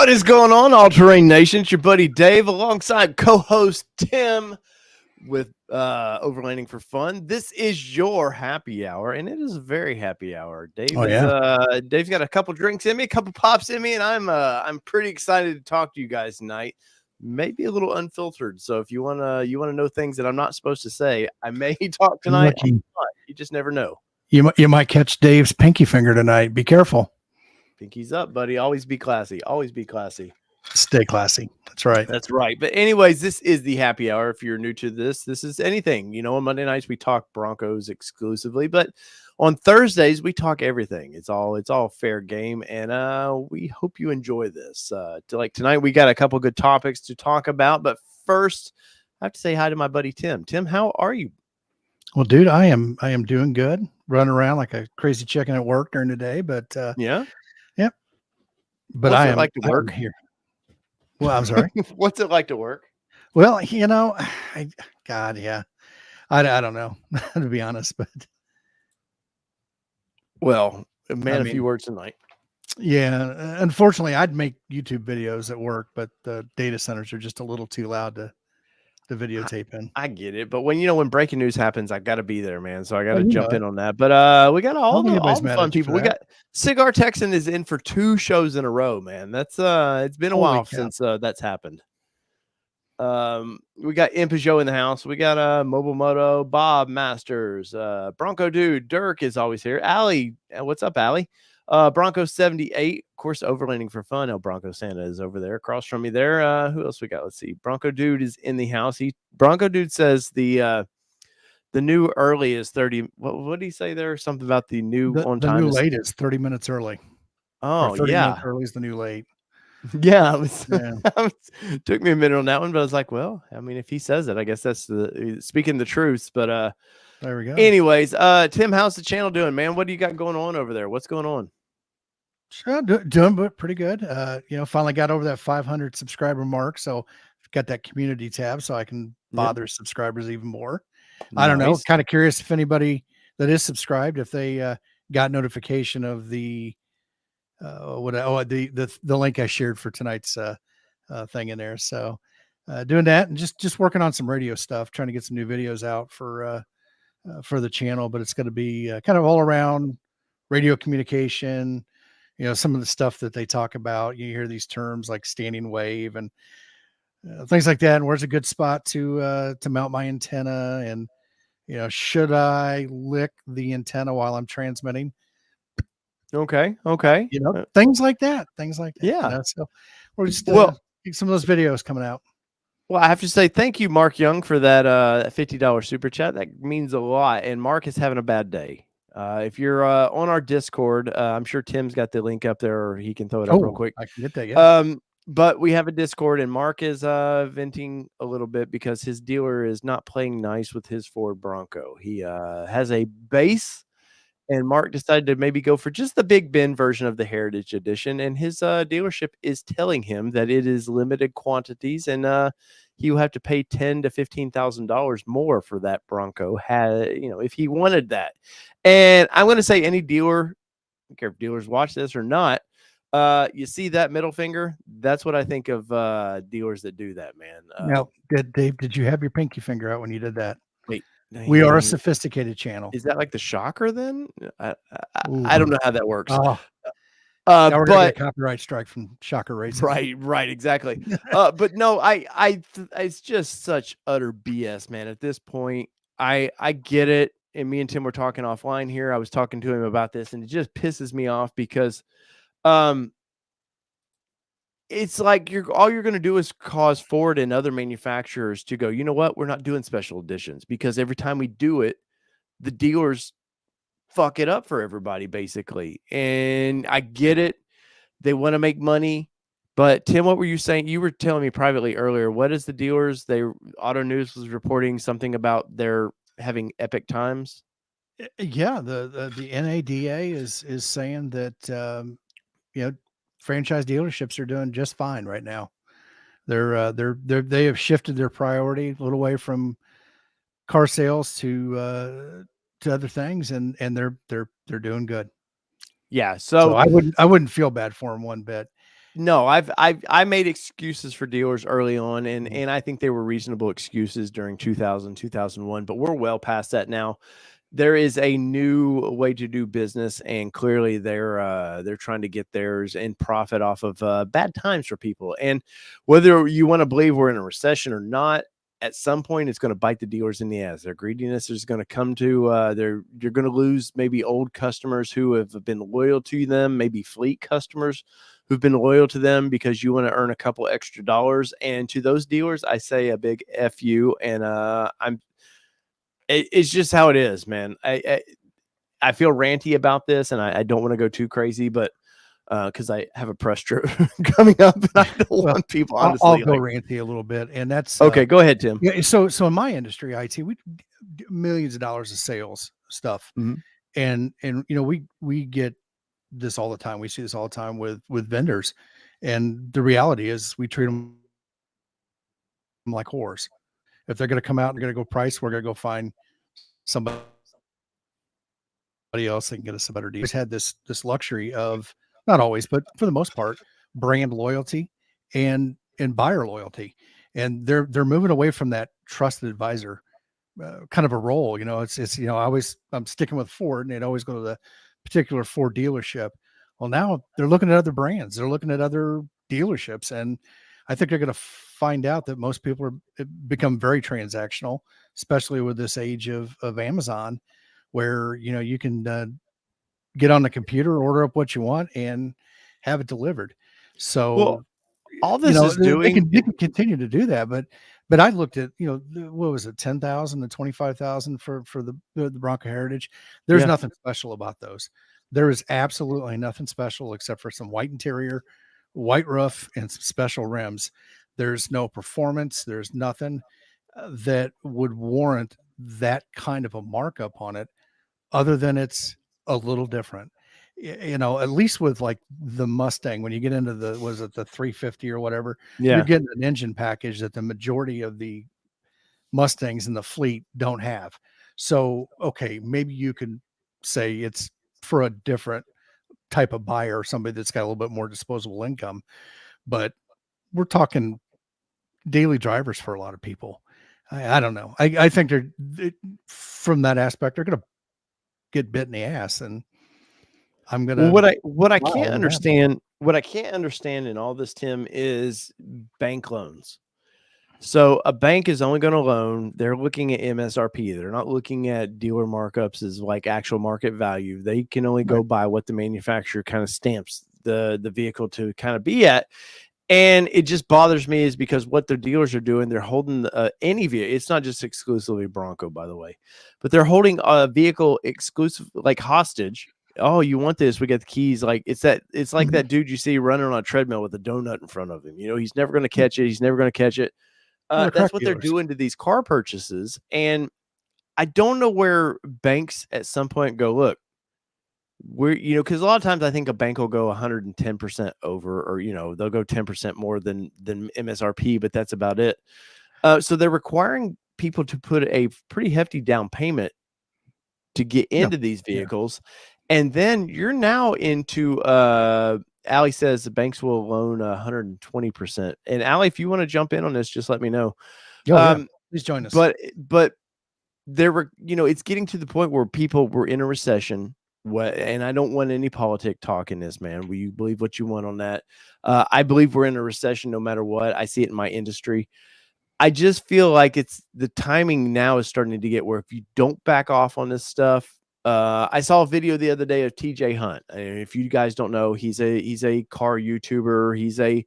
What is going on, All Terrain Nation? It's your buddy Dave alongside co-host Tim with Overlanding for Fun. This is your happy hour, and it is a very happy hour. Dave's got a couple drinks in me, a couple pops in me, and I'm pretty excited to talk to you guys tonight. Maybe a little unfiltered. So if you wanna know things that I'm not supposed to say, I may talk tonight. You just never know. You might catch Dave's pinky finger tonight. Be careful. Pinky's up, buddy. Always be classy. Always be classy. Stay classy. That's right. That's right. But anyways, this is the happy hour. If you're new to this is anything. You know, on Monday nights we talk Broncos exclusively, but on Thursdays we talk everything. It's all fair game, and we hope you enjoy this. Tonight we got a couple good topics to talk about, but first I have to say hi to my buddy Tim. Tim, how are you? Well, dude, I am doing good. Running around like a crazy chicken at work during the day, but yeah. But What's I it am like to work here. Well, I'm sorry. What's it like to work? Well, you know, I don't know, to be honest, but well, a few words tonight. Yeah, unfortunately, I'd make YouTube videos at work, but the data centers are just a little too loud to videotape in. I get it, but when breaking news happens, I got to be there, man. So I got to jump in on that. But we got all the fun people. We got Cigar Texan is in for 2 shows in a row, man. That's it's been a while since that's happened. We got Impijo in the house. We got Mobile Moto, Bob Masters, Bronco Dude, Dirk is always here. Aly, what's up, Aly? Bronco 78, of course, Overlanding for Fun. El Bronco Santa is over there across from me there. Who else we got? Let's see. Bronco Dude is in the house. Bronco Dude says the new early is 30. What did he say there? Something about the new on time. The new late is 30 minutes early. Oh, 30 minutes early is the new late. Yeah, took me a minute on that one, but I was like, well, I mean, if he says it, I guess that's speaking the truth. But there we go. Anyways, Tim, how's the channel doing, man? What do you got going on over there? What's going on? Sure, doing but pretty good. Finally got over that 500 subscriber mark, so got that community tab, so I can bother subscribers even more. Nice. I don't know. Kind of curious if anybody that is subscribed, if they got notification of the the link I shared for tonight's thing in there. So doing that and just working on some radio stuff, trying to get some new videos out for the channel, but it's going to be kind of all around radio communication. You know, some of the stuff that they talk about, you hear these terms like standing wave and things like that. And where's a good spot to mount my antenna? And, you know, should I lick the antenna while I'm transmitting? Okay. You know, things like that. Yeah. You know? So we're just get some of those videos coming out. Well, I have to say thank you, Mark Young, for that $50 super chat. That means a lot. And Mark is having a bad day. If you're on our Discord, I'm sure Tim's got the link up there, or he can throw it up real quick. I can get that. Yeah. But we have a Discord, and Mark is venting a little bit because his dealer is not playing nice with his Ford Bronco. He has a base, and Mark decided to maybe go for just the Big Ben version of the Heritage Edition, and his dealership is telling him that it is limited quantities, and he will have to pay $10,000 to $15,000 more for that Bronco, if he wanted that. And I'm going to say any dealer, I don't care if dealers watch this or not, you see that middle finger? That's what I think of dealers that do that, man. Now, Dave, did you have your pinky finger out when you did that? Wait. We are a sophisticated channel. Is that like the shocker then? I don't know how that works. Now we're gonna get a copyright strike from Shocker Racing. Right, exactly. But no, it's just such utter BS, man. At this point, I get it. And me and Tim were talking offline here. I was talking to him about this, and it just pisses me off because it's like all you're going to do is cause Ford and other manufacturers to go, you know what? We're not doing special editions, because every time we do it, the dealers fuck it up for everybody, basically. And I get it. They want to make money. But Tim, what were you saying? You were telling me privately earlier, what is the dealers? Auto News was reporting something about their having epic times. Yeah, the NADA is saying that franchise dealerships are doing just fine right now. They have shifted their priority a little away from car sales to other things, and they're doing good. Yeah, so I wouldn't feel bad for them one bit. No, I made excuses for dealers early on, and I think they were reasonable excuses during 2000, 2001, but we're well past that now. There is a new way to do business, and clearly they're trying to get theirs and profit off of bad times for people. And whether you want to believe we're in a recession or not, at some point it's going to bite the dealers in the ass. Their greediness is going to come to you're going to lose maybe old customers who have been loyal to them, maybe fleet customers who've been loyal to them because you want to earn a couple extra dollars. And to those dealers, I say a big F you. And it's just how it is, man. I feel ranty about this, and I don't want to go too crazy, but because I have a press trip coming up, and I don't Well, want people I'll honestly go like. ranty a little bit, and that's Okay, go ahead, Tim. yeah. So in my industry, IT, we do millions of dollars of sales stuff, Mhm. and we get this all the time. We see this all the time with vendors, and the reality is we treat them like whores. If they're going to come out and going to go price, we're going to go find somebody else that can get us a better deal. We've had this luxury of, not always, but for the most part, brand loyalty and buyer loyalty, and they're moving away from that trusted advisor kind of a role. It's I'm sticking with Ford, and they'd always go to the particular Ford dealership. Well, now they're looking at other brands, they're looking at other dealerships, and I think they're going to find out that most people become very transactional, especially with this age of Amazon, where you can get on the computer, order up what you want, and have it delivered. Well, So all this is they doing. can continue to do that, but I looked at, what was it, 10,000 to 25,000 for the Bronco Heritage. There's Yeah. nothing special about those. There is absolutely nothing special except for some white interior, white roof, and some special rims. There's no performance. There's nothing that would warrant that kind of a markup on it, other than it's a little different. At least with like the Mustang, when you get into was it the 350 or whatever, you're Yeah. getting an engine package that the majority of the Mustangs in the fleet don't have. So, okay, maybe you can say it's for a different type of buyer, somebody that's got a little bit more disposable income, but we're talking daily drivers for a lot of people. I don't know. I think from that aspect, they're going to get bit in the ass, and I'm Well, gonna what I smile can't when it happens. understand, what I can't understand in all this, Tim, is bank loans. So a bank is only going to loan. They're looking at MSRP. They're not looking at dealer markups as like actual market value. They can only Right. go by what the manufacturer kind of stamps the vehicle to kind of be at. And it just bothers me is because what their dealers are doing, they're holding any vehicle. It's not just exclusively Bronco, by the way, but they're holding a vehicle exclusive, like hostage. Oh, you want this? We got the keys. Like it's like Mhm. that dude you see running on a treadmill with a donut in front of him. He's never going to catch it. He's never going to catch it. Well, they're That's crack what they're dealers. doing to these car purchases. And I don't know where banks at some point go, look, because a lot of times I think a bank will go 110% over, or, they'll go 10% more than MSRP, but that's about it. So they're requiring people to put a pretty hefty down payment to get Yeah, into these yeah. vehicles. And then you're now into, Aly says the banks will loan 120%. And Aly, if you want to jump in on this, just let me know. Oh, yeah. Um, Please join us. but there were, it's getting to the point where people were in a recession. And I don't want any politic talk in this, man. Will you believe what you want on that? I believe we're in a recession no matter what. I see it in my industry. I just feel like it's the timing now is starting to get where if you don't back off on this stuff. I saw a video the other day of TJ Hunt. And if you guys don't know, he's a car YouTuber. He's a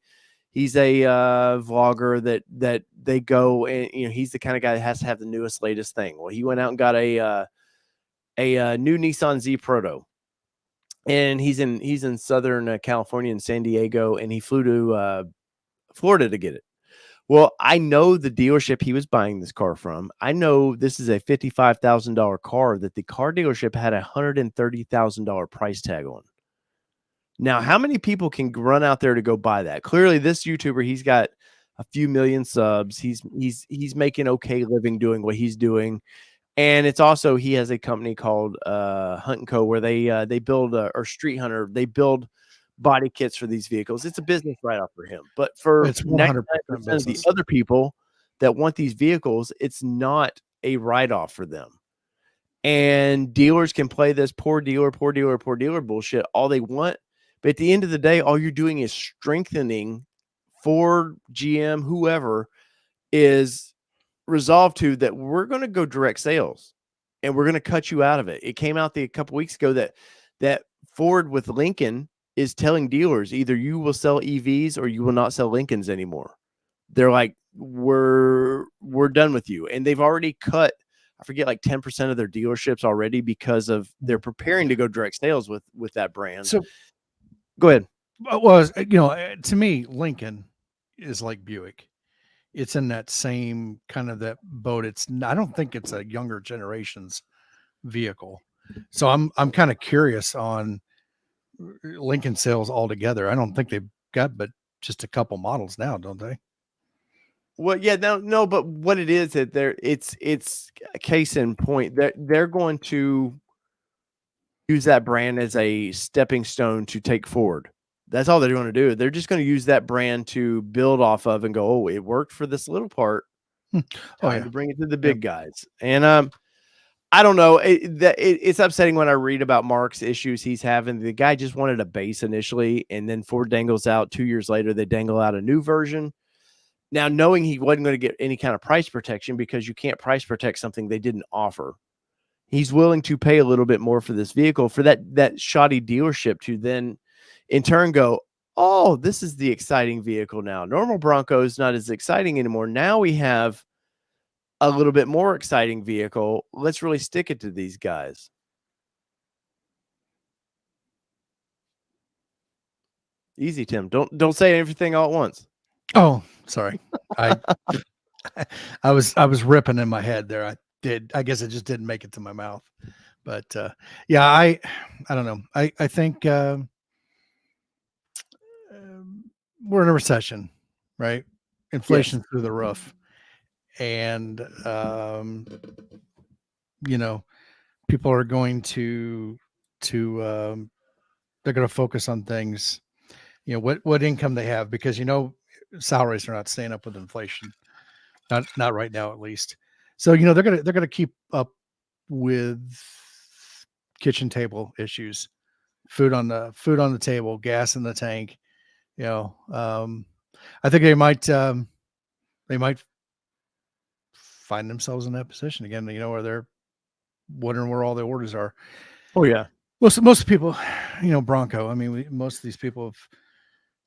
vlogger that they go, and he's the kind of guy that has to have the newest latest thing. Well, he went out and got a new Nissan Z Proto, and he's in Southern California in San Diego, and he flew to Florida to get it. Well, I know the dealership he was buying this car from. I know this is a $55,000 car that the car dealership had a $130,000 price tag on. Now, how many people can run out there to go buy that? Clearly, this YouTuber, he's got a few million subs. He's making okay living doing what he's doing. And it's also, he has a company called Hunt and Co, where they build or Street Hunter. They build body kits for these vehicles. It's a business write-off for him. But for It's 100% 99% of the business. other people that want these vehicles, it's not a write-off for them. And dealers can play this poor dealer bullshit all they want. But at the end of the day, all you're doing is strengthening Ford, GM, whoever is resolved to that we're going to go direct sales and we're going to cut you out of it. It came out a couple weeks ago that Ford with Lincoln is telling dealers either you will sell EVs or you will not sell Lincolns anymore. They're like, we're done with you. And they've already cut, I forget, like 10% of their dealerships already because of they're preparing to go direct sales with that brand. So go ahead. Well, to me, Lincoln is like Buick. It's in that same kind of that boat. I don't think it's a younger generation's vehicle. So I'm kind of curious on Lincoln sales altogether. I don't think they've got but just a couple models now, don't they? Well, yeah, no, but what it is that it's a case in point. They're going to use that brand as a stepping stone to take forward. That's all they're going to do. They're just going to use that brand to build off of and go, oh, it worked for this little part. Time to bring it to the big guys. And I don't know. It's upsetting when I read about Mark's issues he's having. The guy just wanted a base initially, and then Ford dangles out 2 years later. They dangle out a new version. Now, knowing he wasn't going to get any kind of price protection because you can't price protect something they didn't offer, he's willing to pay a little bit more for this vehicle for that shoddy dealership to then in turn go, oh, this is the exciting vehicle now. Normal Bronco is not as exciting anymore. Now we have a little bit more exciting vehicle. Let's really stick it to these guys. Easy, Tim. Don't say everything all at once. Oh, sorry. I I was ripping in my head there. I guess it just didn't make it to my mouth. But yeah, I don't know. I think we're in a recession, right? Inflation through the roof. And people are going to they're going to focus on things, what income they have, because salaries are not staying up with inflation, not right now at least. So they're gonna keep up with kitchen table issues, food on the table, gas in the tank. I think they might find themselves in that position again, where they're wondering where all the orders are. Oh yeah. Most people, Bronco. I mean, most of these people have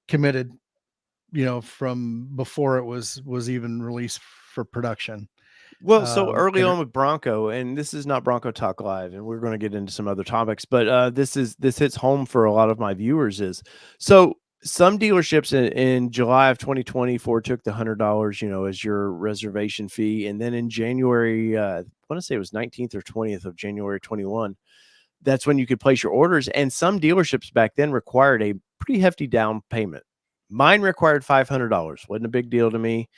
committed, from before it was even released for production. Well, so early on with Bronco, and this is not Bronco Talk Live, and we're going to get into some other topics, but this hits home for a lot of my viewers. Is so some dealerships in July of 2020, Ford took the $100, as your reservation fee, and then in January, I want to say it was 19th or 20th of January 21. That's when you could place your orders, and some dealerships back then required a pretty hefty down payment. Mine required $500. Wasn't a big deal to me.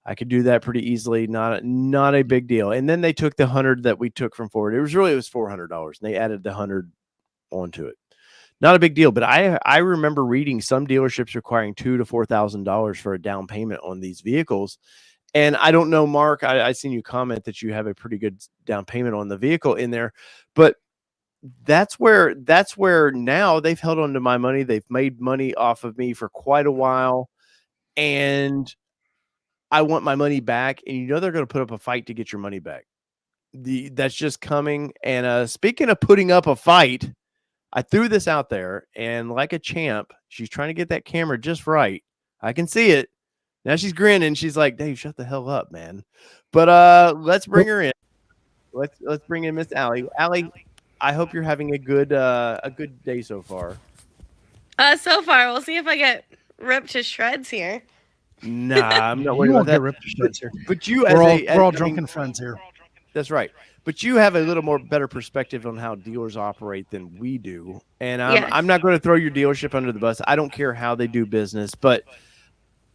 I could do that pretty easily. Not a big deal. And then they took the 100 that we took from Ford. It was $400, and they added the 100 onto it. Not a big deal, but I remember reading some dealerships requiring $2,000 to $4,000 for a down payment on these vehicles. And I don't know, Mark, I seen you comment that you have a pretty good down payment on the vehicle in there, but that's where now they've held on to my money. They've made money off of me for quite a while, and I want my money back. And they're going to put up a fight to get your money back. That's just coming. And speaking of putting up a fight, I threw this out there, and like a champ, she's trying to get that camera just right. I can see it. Now she's grinning. She's like, Dave, shut the hell up, man. But let's bring her in. Let's bring in Miss Aly. Aly, I hope you're having a good day so far. So far, we'll see if I get ripped to shreds here. Nah, I'm not worried You about won't that. get ripped to shreds here. But you, we're all drunken friends here. That's right. But you have a little more better perspective on how dealers operate than we do. And I'm not going to throw your dealership under the bus. I don't care how they do business, but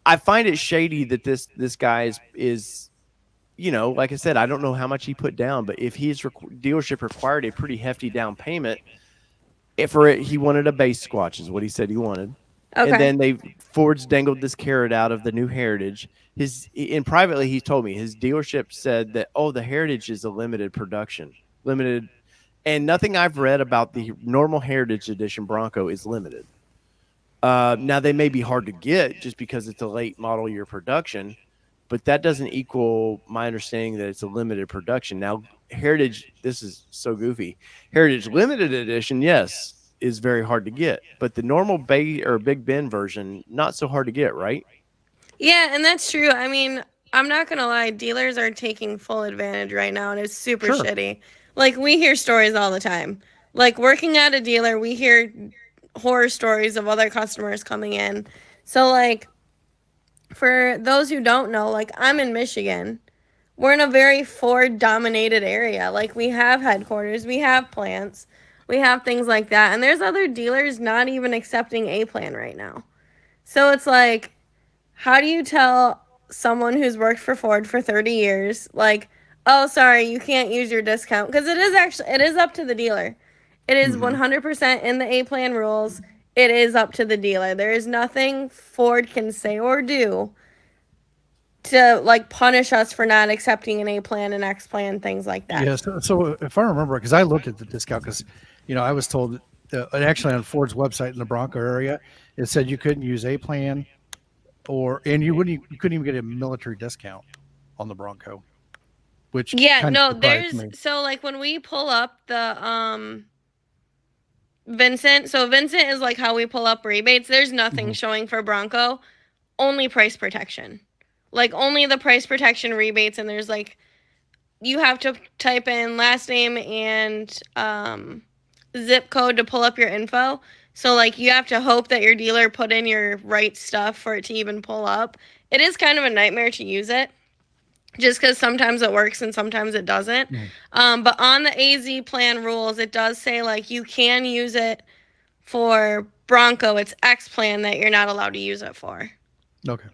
I find it shady that this guy is like I said, I don't know how much he put down, but if his dealership required a pretty hefty down payment, he wanted a base squatch is what he said he wanted. And Okay. then Ford's dangled this carrot out of the new Heritage. And privately he told me his dealership said that, oh, the Heritage is a limited production, limited, and nothing I've read about the normal Heritage Edition Bronco is limited. Now they may be hard to get just because it's a late model year production, but that doesn't equal my understanding that it's a limited production. Now Heritage, this is so goofy. Heritage Limited Edition, yes, is very hard to get, but the normal Bay or Big Ben version, not so hard to get, right? Yeah, and that's true. I mean, I'm not gonna lie, dealers are taking full advantage right now, and it's super Sure. shitty. Like, we hear stories all the time. Like, working at a dealer, we hear horror stories of other customers coming in. So, like, for those who don't know, like, I'm in Michigan. We're in a very Ford dominated area. Like, we have headquarters, we have plants, we have things like that. And there's other dealers not even accepting A plan right now. So it's like, how do you tell someone who's worked for Ford for 30 years, like, oh, sorry, you can't use your discount? Because it is up to the dealer. It is 100% in the A plan rules. It is up to the dealer. There is nothing Ford can say or do to like punish us for not accepting an A plan, an X plan, things like that. Yeah. So if I remember, because I looked at the discount, because I was told that, actually on Ford's website in the Bronco area, it said you couldn't use A plan, and you couldn't even get a military discount on the Bronco, which Yeah, kind of no, surprised there's me. so like when we pull up the Vincent, so Vincent is like how we pull up rebates. There's nothing showing for Bronco, only price protection. Like only the price protection rebates, and there's like you have to type in last name and zip code to pull up your info. So like you have to hope that your dealer put in your right stuff for it to even pull up. It is kind of a nightmare to use it, just because sometimes it works and sometimes it doesn't. But on the AZ plan rules, it does say like you can use it for Bronco. It's X plan that you're not allowed to use it for. Okay.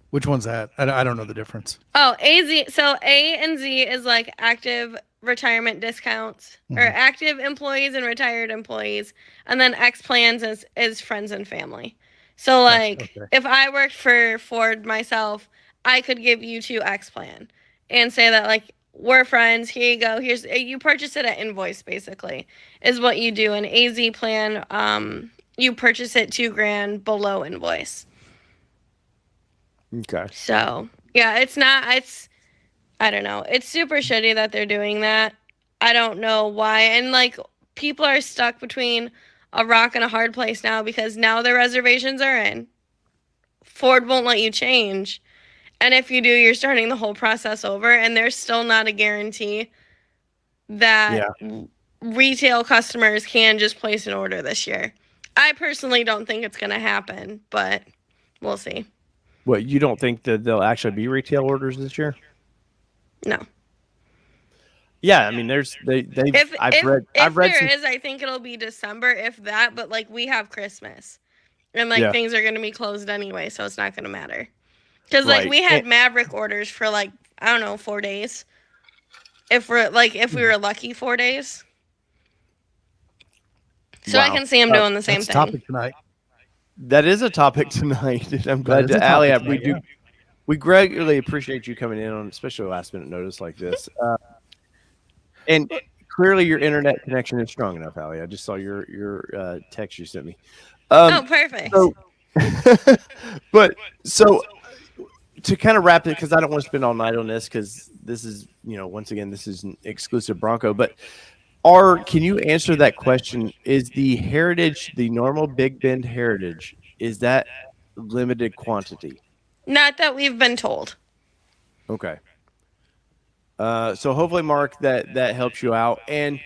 Which one's that? I don't know the difference. Oh, AZ. So A and Z is like active retirement discounts or active employees and retired employees. And then X plans is friends and family. So like Okay. if I worked for Ford myself, I could give you 2X plan and say that like we're friends. Here you go. Here's you purchase it at invoice basically is what you do. An AZ plan, you purchase it $2,000 below invoice. Okay. So yeah, it's I don't know. It's super shitty that they're doing that. I don't know why. And like people are stuck between a rock and a hard place now because now their reservations are in. Ford won't let you change. And if you do, you're starting the whole process over, and there's still not a guarantee that retail customers can just place an order this year. I personally don't think it's going to happen, but we'll see. What, you don't think that there'll actually be retail orders this year? No. Yeah, I mean, I've read there some, is, I think it'll be December, if that. But like we have Christmas, and like things are gonna be closed anyway, so it's not gonna matter. Because like we had Maverick orders for like I don't know 4 days. If we were lucky 4 days. So I can see him doing the same thing. Topic tonight. That is a topic tonight. And I'm glad to Aly. We greatly appreciate you coming in on especially last minute notice like this. And clearly your internet connection is strong enough, Aly. I just saw your text you sent me. Oh, perfect. So to kind of wrap it, because I don't want to spend all night on this, because this is, once again, this is an exclusive Bronco. But can you answer that question? Is the Heritage, the normal Big Bend Heritage, is that limited quantity? Not that we've been told. Okay. So hopefully, Mark, that helps you out. And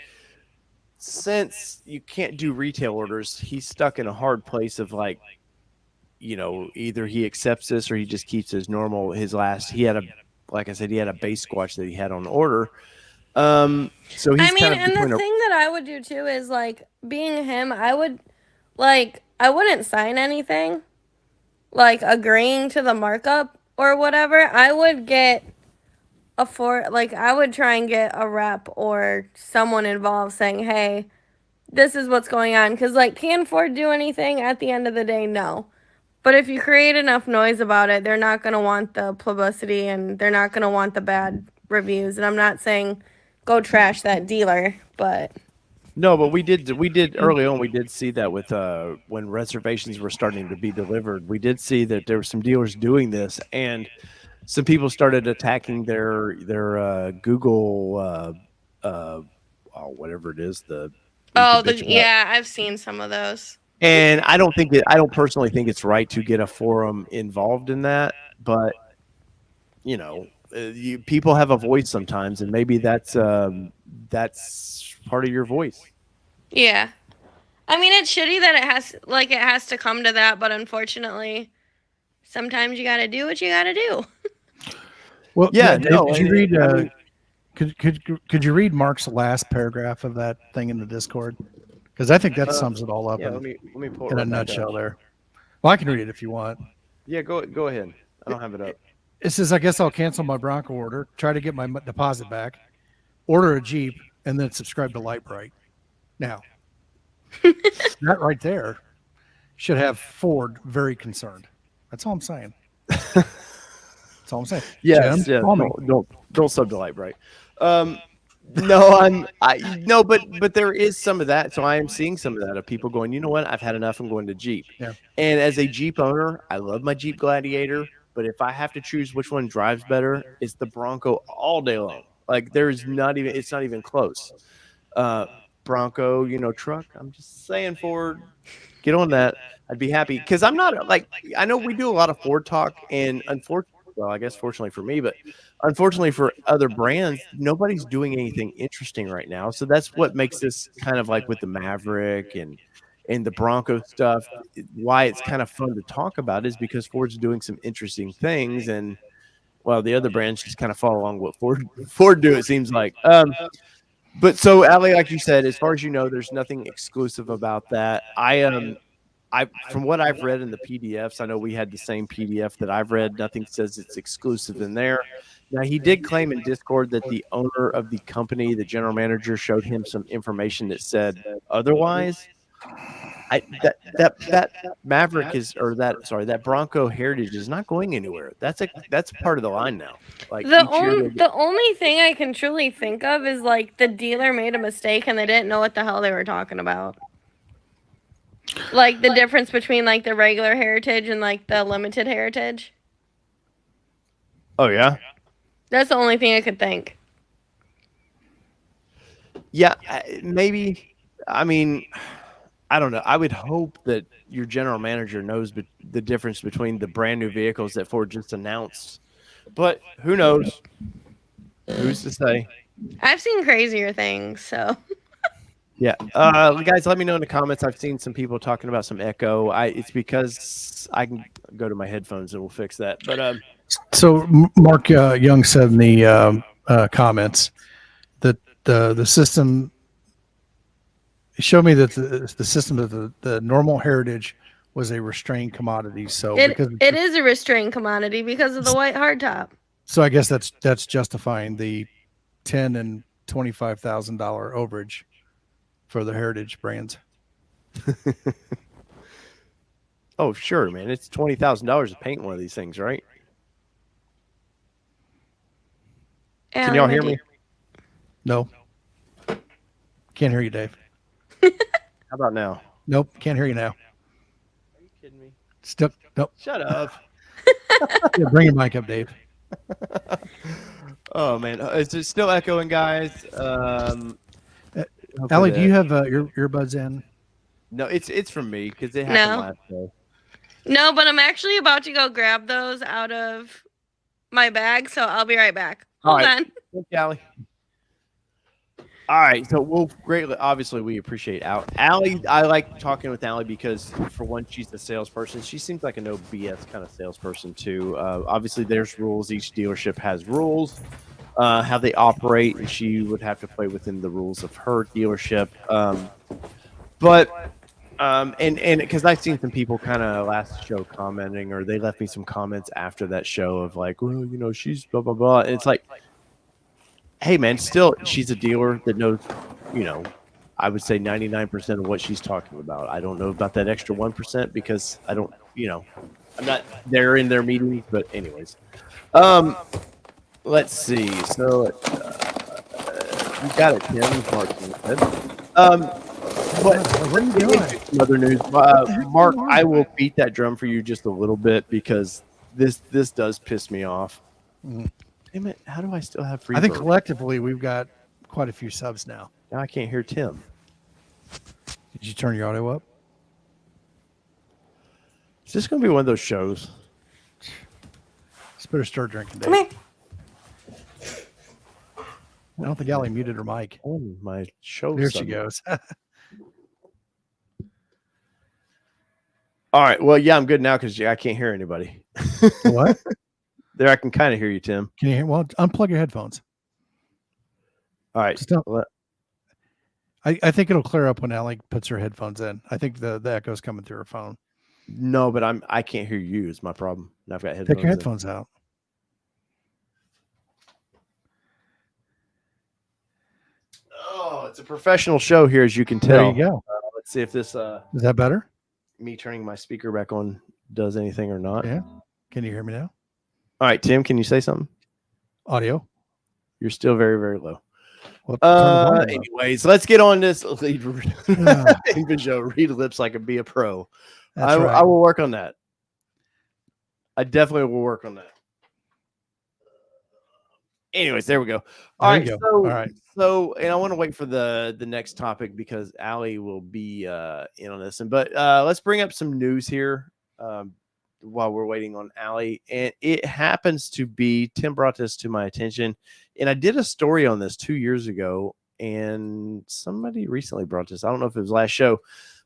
since you can't do retail orders, he's stuck in a hard place of like, either he accepts this or he just keeps his normal, like I said, he had a base squatch that he had on order. So he's and the thing that I would do too is like being him, I wouldn't sign anything like agreeing to the markup or whatever. I would get I would try and get a rep or someone involved saying, hey, this is what's going on. Because, like, can Ford do anything? At the end of the day, no. But if you create enough noise about it, they're not going to want the publicity and they're not going to want the bad reviews. And I'm not saying go trash that dealer, but No, but we did early on. We did see that with when reservations were starting to be delivered. We did see that there were some dealers doing this, and some people started attacking their Google whatever it is, the you oh, could bitch about. yeah, I've seen some of those. And I don't personally think it's right to get a forum involved in that, but you know, people have a voice sometimes, and maybe that's part of your voice. Yeah. I mean, it's shitty that it has to come to that, but unfortunately, sometimes you got to do what you got to do. Well, Yeah, Dave, no, did you and read? I mean, Could you read Mark's last paragraph of that thing in the Discord? Because I think that sums it all up yeah, in, let me pull it in a right back nutshell. up. There. Well, I can read it if you want. Yeah, go ahead. I don't have it up. It says, "I guess I'll cancel my Bronco order. Try to get my deposit back. Order a Jeep, and then subscribe to Lightbright." Now, that right there should have Ford very concerned. That's all I'm saying. That's all I'm saying. Yes, Jim, yeah. call me. Don't sub to Lightbright. No, no, but there is some of that. So I am seeing some of that of people going, you know what? I've had enough. I'm going to Jeep. Yeah. And as a Jeep owner, I love my Jeep Gladiator. But if I have to choose which one drives better, it's the Bronco all day long. Like it's not even close. Bronco, truck. I'm just saying, Ford, get on that. I'd be happy because I'm not I know we do a lot of Ford talk, and unfortunately, well, I guess fortunately for me, but unfortunately for other brands, nobody's doing anything interesting right now. So that's what makes this kind of like with the Maverick and the Bronco stuff. Why it's kind of fun to talk about is because Ford's doing some interesting things, and well, the other brands just kind of follow along what Ford do. It seems like. But so, Aly, like you said, as far as you know, there's nothing exclusive about that. From what I've read in the PDFs, I know we had the same PDF that I've read. Nothing says it's exclusive in there. Now, he did claim in Discord that the owner of the company, the general manager, showed him some information that said otherwise. That Maverick that Bronco Heritage is not going anywhere. That's part of the line now. Like the only thing I can truly think of is like the dealer made a mistake and they didn't know what the hell they were talking about. Like the difference between like the regular Heritage and like the limited Heritage. Oh yeah, that's the only thing I could think. Yeah, maybe. I mean, I don't know. I would hope that your general manager knows the difference between the brand new vehicles that Ford just announced. But who knows? Who's to say? I've seen crazier things, so. Yeah. Guys, let me know in the comments. I've seen some people talking about some echo. It's because I can go to my headphones and we'll fix that. But so Mark Young said in the comments that the system showed me that the system of the normal Heritage was a restrained commodity. So it is a restrained commodity because of the white hardtop. So I guess that's justifying the $10,000 and $25,000 overage for the Heritage brands. Oh, sure, man. It's $20,000 to paint one of these things, right? Can y'all hear me? No. Can't hear you, Dave. How about now? Nope. Can't hear you now. Are you kidding me? Still, nope. Shut up. Yeah, bring your mic up, Dave. Oh, man. Is it still echoing, guys? Aly, do you have your earbuds in? No, it's from me because it happened last day. No, but I'm actually about to go grab those out of my bag, so I'll be right back. Hold on. Thank you, Aly. All right, so obviously we appreciate Aly. I like talking with Aly because, for one, she's a salesperson. She seems like a no BS kind of salesperson too. Obviously, there's rules. Each dealership has rules, how they operate, and she would have to play within the rules of her dealership. And because I've seen some people kind of last show commenting, or they left me some comments after that show of like, well, she's blah blah blah, and it's like, hey man, still she's a dealer that knows, I would say 99% of what she's talking about. I don't know about that extra 1% because I don't, I'm not there in their meetings. But anyways, let's see. So you got it, Tim. Marking it. What are you doing? Some other news, Mark. I will beat that drum for you just a little bit because this does piss me off. Damn it! How do I still have free? I think collectively we've got quite a few subs now. Now I can't hear Tim. Did you turn your audio up? Is this going to be one of those shows? Just better start drinking, Dave. Come here. I don't think Aly muted her mic. On my show. There she goes. All right. Well, yeah, I'm good now because I can't hear anybody. What? There, I can kind of hear you, Tim. Can you hear? Well, unplug your headphones. All right. I think it'll clear up when Aly puts her headphones in. I think the echo's coming through her phone. No, but I can't hear you. Is my problem. And I've got headphones. Take your headphones out. Oh, it's a professional show here, as you can tell. There you go. Let's see if this is that better? Me turning my speaker back on does anything or not. Yeah. Can you hear me now? All right, Tim, can you say something? Audio. You're still very, very low. Well, anyways, let's get on this. Show. Read lips like a be a pro. That's right. I will work on that. I definitely will work on that. Anyways, there we go. All right. So, and I want to wait for the next topic because Aly will be in on this. But let's bring up some news here while we're waiting on Aly. And it happens to be, Tim brought this to my attention, and I did a story on this 2 years ago, and somebody recently brought this. I don't know if it was last show,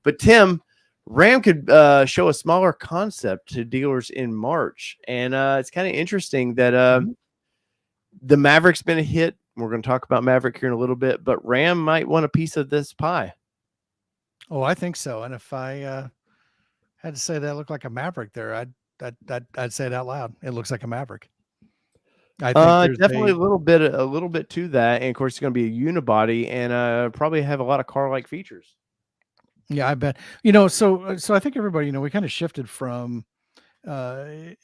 but Tim, Ram could show a smaller concept to dealers in March. And it's kind of interesting that the Maverick's been a hit. We're going to talk about Maverick here in a little bit, but Ram might want a piece of this pie. Oh, I think so. And if I had to say that looked like a Maverick there, I'd say it out loud. It looks like a Maverick. I think definitely a little bit to that. And of course, it's going to be a unibody and probably have a lot of car-like features. Yeah, I bet. So I think everybody, we kind of shifted from out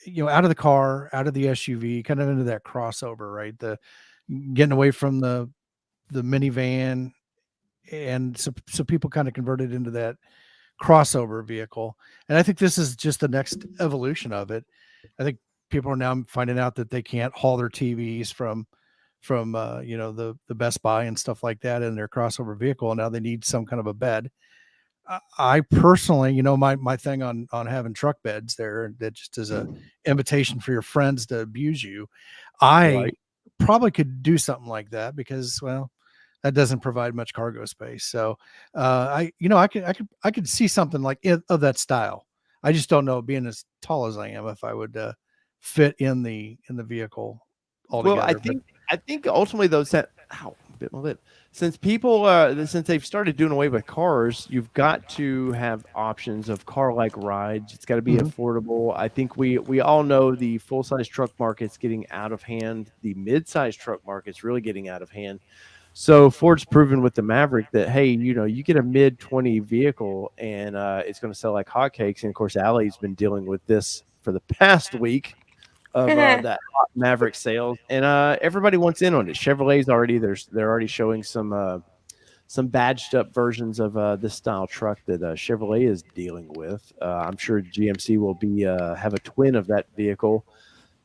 of the car, out of the SUV, kind of into that crossover, right? The getting away from the minivan, and so people kind of converted into that crossover vehicle. And I think this is just the next evolution of it. I think people are now finding out that they can't haul their TVs from the Best Buy and stuff like that in their crossover vehicle. And now they need some kind of a bed. I personally, my thing on having truck beds there, that just is a invitation for your friends to abuse you. I probably could do something like that because, well, that doesn't provide much cargo space. So I could see something like of that style. I just don't know, being as tall as I am, if I would fit in the vehicle altogether. Well, I think ultimately though, bit my lip. Since people since they've started doing away with cars, you've got to have options of car-like rides. It's got to be affordable. I think we all know the full-size truck market's getting out of hand. The mid-size truck market's really getting out of hand. So Ford's proven with the Maverick that, hey, you get a mid-20 vehicle and it's going to sell like hotcakes. And of course, Aly's been dealing with this for the past week of that hot Maverick sales, and everybody wants in on it. Chevrolet's they're already showing some badged up versions of this style truck that Chevrolet is dealing with. I'm sure GMC will be have a twin of that vehicle.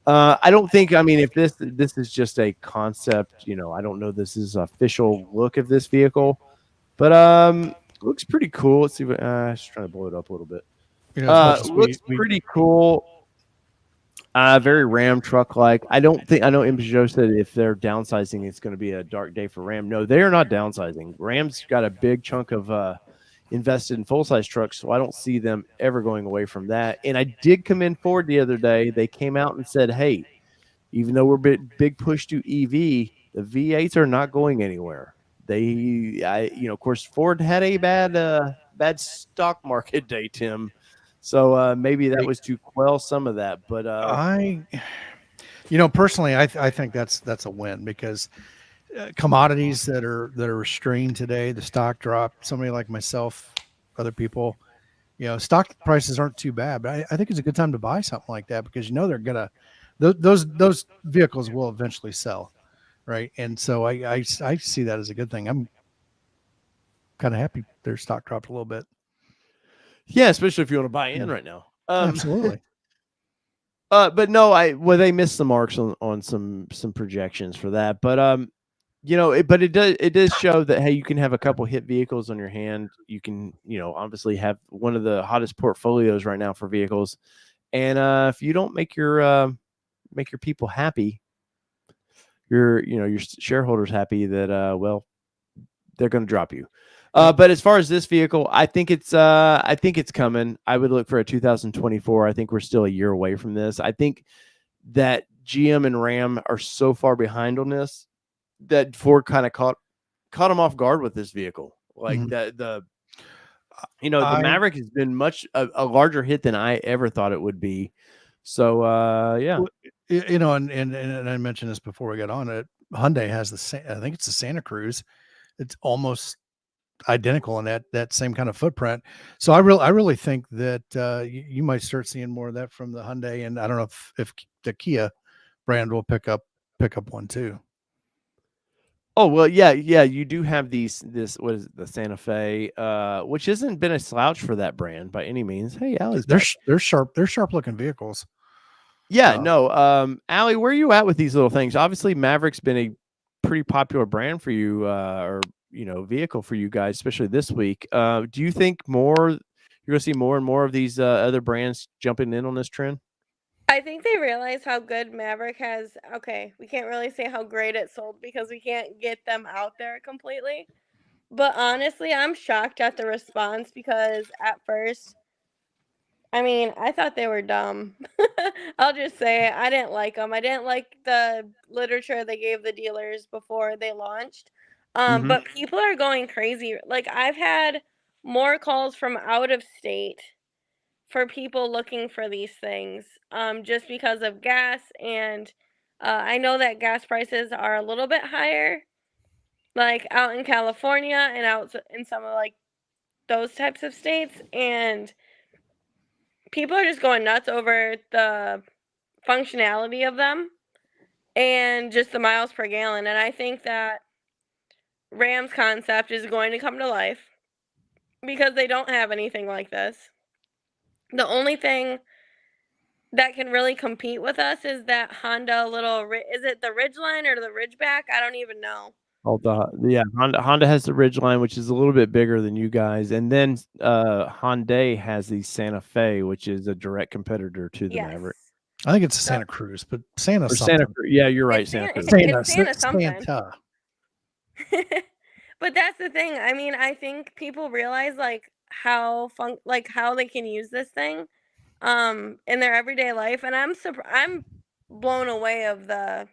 I don't think, if this is just a concept, I don't know this is official look of this vehicle, but looks pretty cool. Let's see what just trying to blow it up a little bit. Looks pretty cool. Very Ram truck like. I know Joe said if they're downsizing, it's going to be a dark day for Ram. No, they are not downsizing. Ram's got a big chunk of invested in full-size trucks, so I don't see them ever going away from that. And I did commend Ford the other day. They came out and said, hey, even though we're big push to EV, the V8s are not going anywhere. Of course, Ford had a bad stock market day, Tim. So maybe that was to quell some of that. But personally, I think that's a win, because commodities that are restrained today, the stock drop. Somebody like myself, other people, stock prices aren't too bad, but I think it's a good time to buy something like that because they're gonna those vehicles will eventually sell, right? And so I see that as a good thing. I'm kind of happy their stock dropped a little bit. Yeah, especially if you want to buy in right now. Absolutely. But no, they missed the marks on some projections for that. But it does show that hey, you can have a couple hit vehicles on your hand. You can obviously have one of the hottest portfolios right now for vehicles, and if you don't make your people happy, your shareholders happy, that they're going to drop you. But as far as this vehicle, I think it's coming. I would look for a 2024. I think we're still a year away from this. I think that GM and Ram are so far behind on this that Ford kind of caught them off guard with this vehicle. Like the Maverick has been much a larger hit than I ever thought it would be. So yeah, and I mentioned this before we got on it. Hyundai has I think it's the Santa Cruz. It's almost identical in that same kind of footprint. So I really think that you might start seeing more of that from the Hyundai, and I don't know if the Kia brand will pick up one too. Oh well, yeah. You do have this what is it, the Santa Fe, which hasn't been a slouch for that brand by any means. Hey, Aly's back. They're sharp looking vehicles. Yeah, no. Aly, where are you at with these little things? Obviously, Maverick's been a pretty popular brand for you, or vehicle for you guys, especially this week. Do you think you're going to see more and more of these other brands jumping in on this trend? I think they realize how good Maverick has. Okay, we can't really say how great it sold because we can't get them out there completely. But honestly, I'm shocked at the response because at first, I mean, I thought they were dumb. I'll just say it. I didn't like them. I didn't like the literature they gave the dealers before they launched. But people are going crazy. Like, I've had more calls from out of state for people looking for these things, just because of gas. And I know that gas prices are a little bit higher, like out in California and out in some of like those types of states. And people are just going nuts over the functionality of them and just the miles per gallon. And I think that Ram's concept is going to come to life because they don't have anything like this. The only thing that can really compete with us is that Honda is it the Ridgeline or the Ridgeback? I don't even know. Honda has the Ridgeline, which is a little bit bigger than you guys, and then Hyundai has the Santa Fe, which is a direct competitor to the Maverick. I think it's a Santa Cruz, but Santa something. Yeah, you're right. Santa Cruz. It's Santa something. But that's the thing. I mean, I think people realize like how they can use this thing in their everyday life, and I'm blown away of the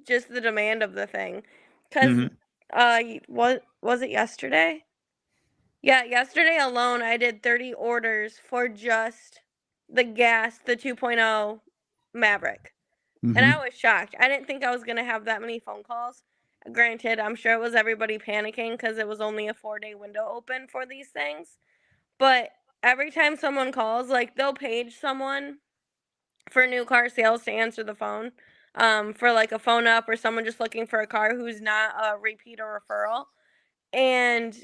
just the demand of the thing. Cuz what was it yesterday? Yeah, yesterday alone I did 30 orders for just the 2.0 Maverick. And I was shocked. I didn't think I was going to have that many phone calls. Granted, I'm sure it was everybody panicking because it was only a 4-day window open for these things. But every time someone calls, like they'll page someone for new car sales to answer the phone, for like a phone up or someone just looking for a car who's not a repeat or referral. And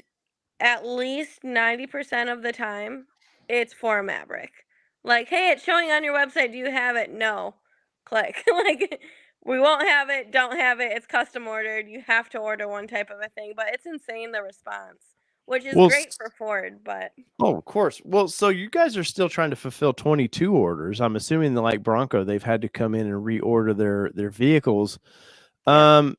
at least 90% of the time, it's for a Maverick. Like, hey, it's showing on your website. Do you have it? No. Click. Like, we won't have it. Don't have it. It's custom ordered. You have to order one type of a thing. But it's insane, the response, which is great for Ford. But oh, of course. Well, so you guys are still trying to fulfill 22 orders. I'm assuming that like Bronco, they've had to come in and reorder their vehicles. Yeah.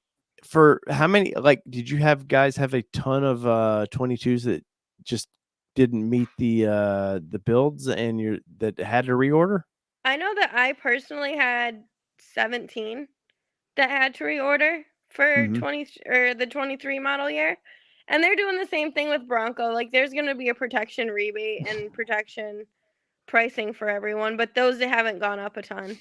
For how many, like, did you guys have a ton of 22s that just didn't meet the builds and that had to reorder? I know that I personally had 17 that had to reorder for 20 or the 23 model year. And they're doing the same thing with Bronco. Like there's going to be a protection rebate and protection pricing for everyone, but those haven't gone up a ton.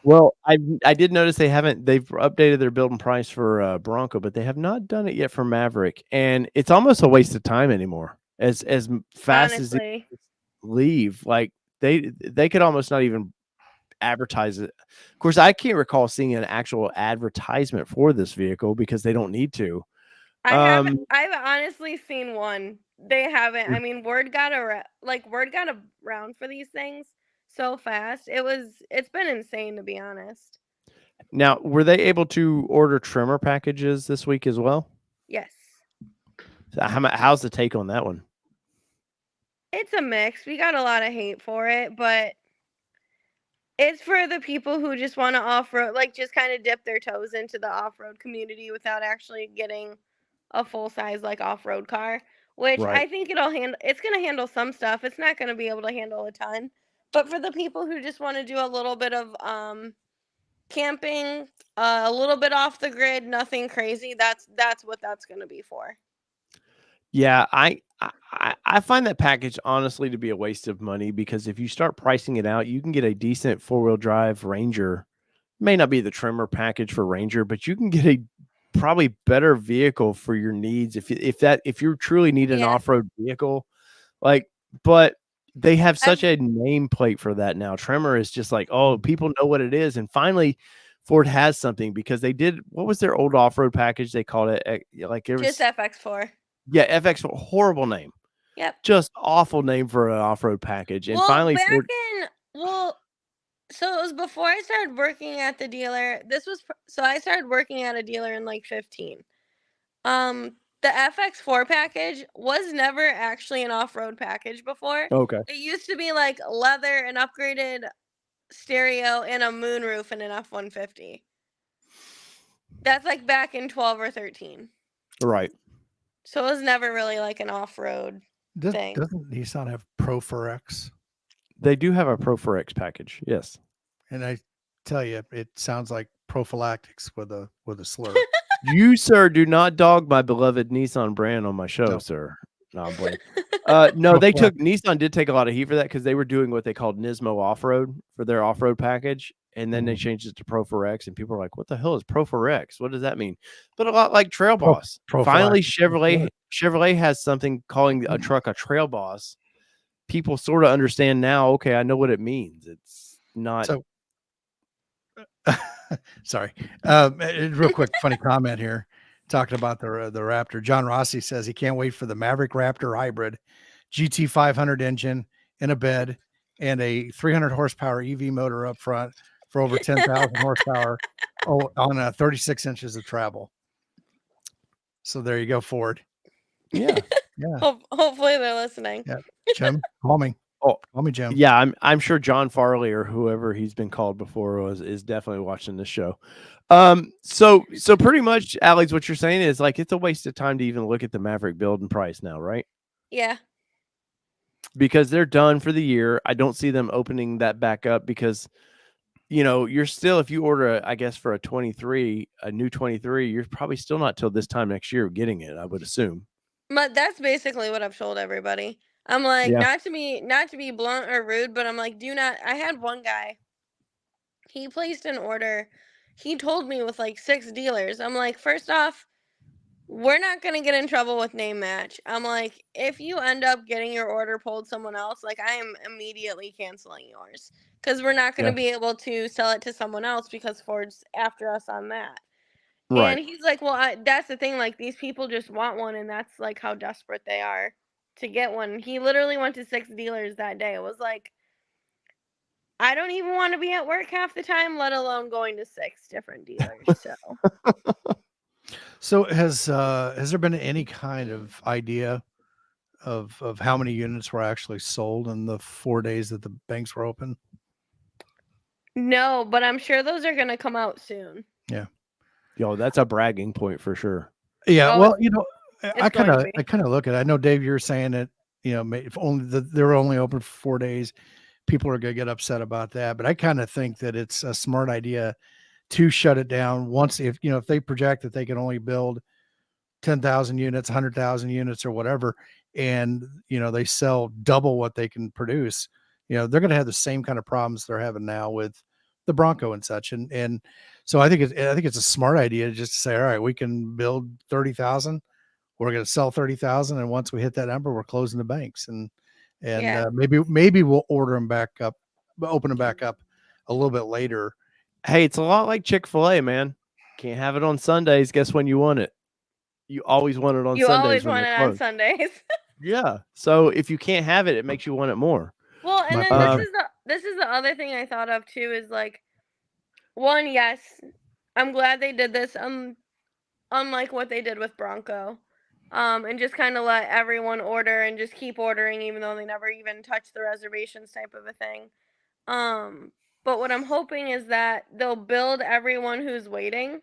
Well, I did notice they've updated their build and price for Bronco, but they have not done it yet for Maverick, and it's almost a waste of time anymore. As fast as it Honestly. leave, like they could almost not even advertise it. Of course, I can't recall seeing an actual advertisement for this vehicle because they don't need to. I've honestly seen one. They haven't. I mean, word got around for these things so fast. It's been insane, to be honest. Now, were they able to order trimmer packages this week as well? Yes. So how's the take on that one? It's a mix. We got a lot of hate for it, but it's for the people who just want to off-road, like just kind of dip their toes into the off-road community without actually getting a full-size like off-road car, which Right. I think it's going to handle some stuff. It's not going to be able to handle a ton. But for the people who just want to do a little bit of camping, a little bit off the grid, nothing crazy, that's what that's going to be for. Yeah, I find that package honestly to be a waste of money because if you start pricing it out, you can get a decent four-wheel drive Ranger. May not be the trimmer package for Ranger, but you can get a probably better vehicle for your needs if you truly need an off-road vehicle. Like, but they have such a nameplate for that now. Trimmer is just like, oh, people know what it is, and finally Ford has something because they did. What was their old off-road package? They called it like it was just FX4. Yeah, FX4, horrible name. Yep. Just awful name for an off-road package. And finally, Ford, so it was before I started working at the dealer. So I started working at a dealer in like 15. The FX4 package was never actually an off-road package before. okay, It used to be like leather, an upgraded stereo, and a moonroof in an F-150. That's like back in 12 or 13. right. So it was never really like an off-road thing. Doesn't Nissan have Pro 4X? They do have a Pro 4X package, yes. And I tell you, it sounds like prophylactics with a slur. You, sir, do not dog my beloved Nissan brand on my show, No. sir. No, I'm playing. No, Nissan did take a lot of heat for that because they were doing what they called Nismo off-road for their off-road package. And then they changed it to Pro 4X, and people are like, what the hell is Pro 4X? What does that mean? But a lot like Trail Boss. Finally, Chevrolet has something calling a truck a Trail Boss. People sort of understand now, okay, I know what it means. It's not. So, sorry. Real quick, funny comment here. Talking about the Raptor. John Rossi says he can't wait for the Maverick Raptor hybrid GT 500 engine in a bed and a 300 horsepower EV motor up front for over 10,000 horsepower on 36 inches of travel. So there you go, Ford. Yeah. Yeah. Hopefully they're listening. Yeah. Jim, call me. Call me, Jim. Yeah, I'm sure John Farley or whoever he's been called before is definitely watching this show. So pretty much, Alex, what you're saying is like it's a waste of time to even look at the Maverick build and price now, right? Yeah. Because they're done for the year. I don't see them opening that back up because, you're still, if you order, I guess, for a new 23, you're probably still not till this time next year getting it, I would assume. But that's basically what I've told everybody. I'm like, not to be blunt or rude, but I'm like, I had one guy, he placed an order. He told me with like 6 dealers. I'm like, first off, we're not going to get in trouble with name match. I'm like, if you end up getting your order pulled someone else, like I am immediately canceling yours because we're not going to be able to sell it to someone else because Ford's after us on that. Right. And he's like, well, that's the thing. Like these people just want one, and that's like how desperate they are to get one. He literally went to 6 dealers that day. It was like, I don't even want to be at work half the time, let alone going to 6 different dealers. So has there been any kind of idea of how many units were actually sold in the 4 days that the banks were open? No, but I'm sure those are going to come out soon. Yeah. Yo, that's a bragging point for sure. Yeah. Well, I kind of look at it. I know, Dave, you're saying that, if only they're only open for 4 days, people are going to get upset about that. But I kind of think that it's a smart idea to shut it down once, if they project that they can only build 10,000 units, 100,000 units or whatever, and, they sell double what they can produce, they're going to have the same kind of problems they're having now with the Bronco and such. And so I think it's a smart idea just to say, all right, we can build 30,000. We're going to sell 30,000. And once we hit that number, we're closing the banks and maybe we'll order them back up, open them back up a little bit later. Hey, it's a lot like Chick-fil-A, man. Can't have it on Sundays. Guess when you want it? You always want it on Sundays. You always want it on Sundays. Yeah. So if you can't have it, it makes you want it more. Well, and then this is the other thing I thought of too is like, one, yes, I'm glad they did this. Unlike what they did with Bronco, and just kind of let everyone order and just keep ordering, even though they never even touch the reservations type of a thing. But what I'm hoping is that they'll build everyone who's waiting,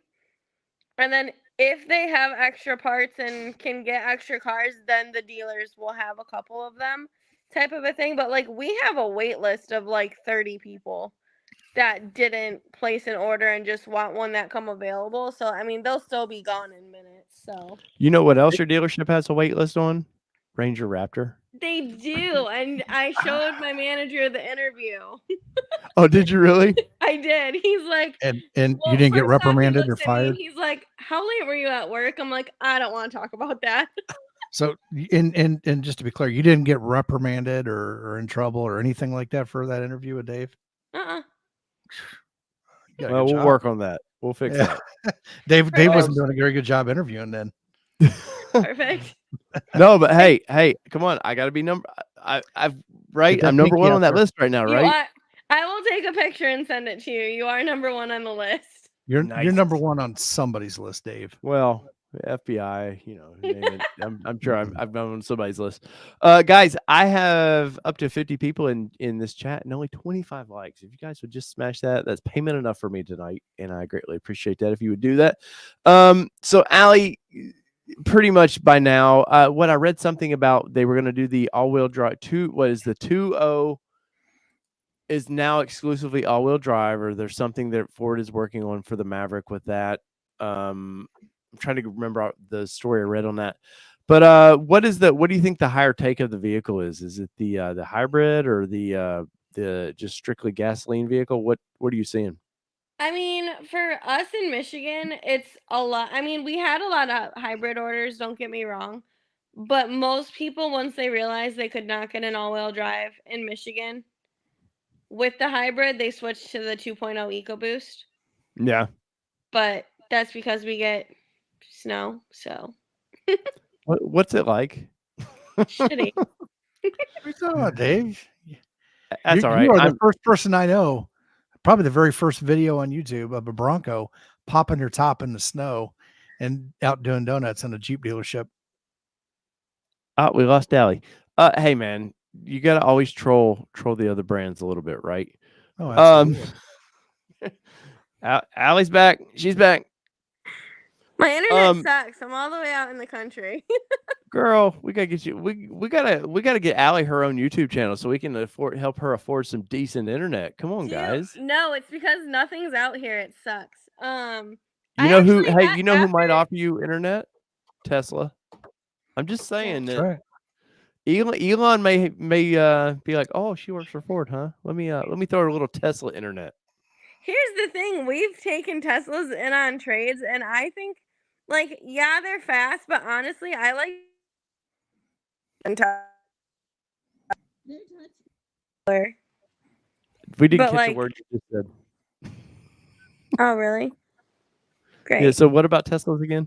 and then if they have extra parts and can get extra cars, then the dealers will have a couple of them type of a thing. But like, we have a wait list of like 30 people that didn't place an order and just want one that come available. So I mean, they'll still be gone in minutes. So you know what else your dealership has a wait list on? Ranger Raptor. They do, and I showed my manager the interview. Oh, did you really? I did. He's like, and well, you didn't get reprimanded or fired? He's like, how late were you at work? I'm like, I don't want to talk about that. So, and just to be clear, you didn't get reprimanded or in trouble or anything like that for that interview with Dave? Well, we'll work on that. We'll fix that. Dave wasn't doing a very good job interviewing then. Perfect. No, but hey, come on. I got to be I'm number one on that list right now, right? I will take a picture and send it to you. You are number one on the list. You're number one on somebody's list, Dave. Well, FBI, name it. I'm sure I've been on somebody's list. Guys, I have up to 50 people in this chat and only 25 likes. If you guys would just smash that, that's payment enough for me tonight, and I greatly appreciate that if you would do that. So Aly, pretty much by now, what I read something about, they were going to do the all-wheel drive. The 2.0 is now exclusively all-wheel drive, or there's something that Ford is working on for the Maverick with that. I'm trying to remember the story I read on that. But what do you think the higher take of the vehicle is? Is it the hybrid or the just strictly gasoline vehicle? What are you seeing? I mean, for us in Michigan, it's a lot. I mean, we had a lot of hybrid orders, don't get me wrong. But most people, once they realized they could not get an all-wheel drive in Michigan with the hybrid, they switched to the 2.0 EcoBoost. Yeah. But that's because we get snow, so. What's it like? Shitty. Oh, Dave. That's all right. You are the first person I know, probably the very first video on YouTube of a Bronco popping her top in the snow and out doing donuts in a Jeep dealership. We lost Aly. Hey man, you got to always troll the other brands a little bit, right? Oh, absolutely. Aly's back. She's back. My internet sucks. I'm all the way out in the country. Girl, we gotta get you. We gotta get Aly her own YouTube channel so we can help her afford some decent internet. Come on, guys. No, it's because nothing's out here. It sucks. You know who? Hey, you know who might offer you internet? Tesla. I'm just saying that. Right. Elon may be like, oh, she works for Ford, huh? Let me throw her a little Tesla internet. Here's the thing: we've taken Teslas in on trades, and I think, like, yeah, they're fast, but honestly, I like. We didn't catch a word you just said. Oh, really? Great. Yeah. So, what about Teslas again?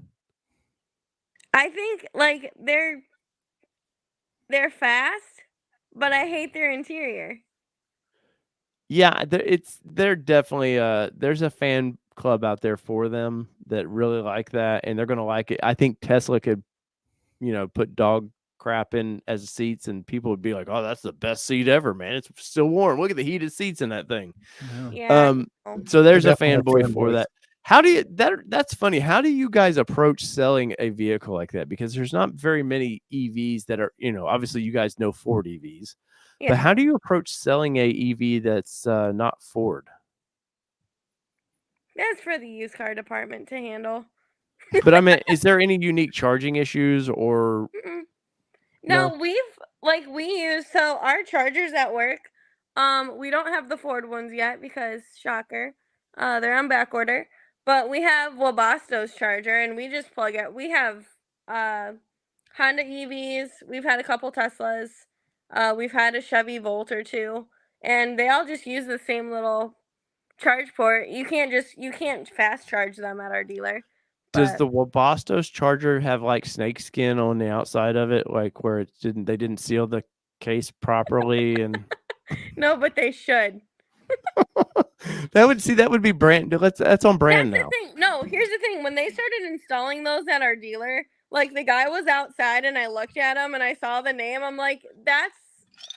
I think like they're fast, but I hate their interior. Yeah, they're definitely there's a fan club out there for them that really like that, and they're gonna like it. I think Tesla could, put dog crap in as seats, and people would be like, "Oh, that's the best seat ever, man! It's still warm. Look at the heated seats in that thing." Yeah. So there's a fanboy for that. How do you that's funny. How do you guys approach selling a vehicle like that? Because there's not very many EVs that are, obviously you guys know Ford EVs. Yeah. But how do you approach selling a EV that's not Ford? That's for the used car department to handle. But I mean, is there any unique charging issues or? No, we use so our chargers at work. We don't have the Ford ones yet because shocker, they're on back order. But we have Webasto's charger, and we just plug it. We have Honda EVs. We've had a couple Teslas. We've had a Chevy Volt or two, and they all just use the same little charge port. You can't fast charge them at our dealer. Does But the Webasto's charger have like snake skin on the outside of it, like where they didn't seal the case properly? And no, but they should. that would be brand. That's on brand That's now. the thing. No, here's the thing. When they started installing those at our dealer, like the guy was outside and I looked at him and I saw the name. I'm like, that's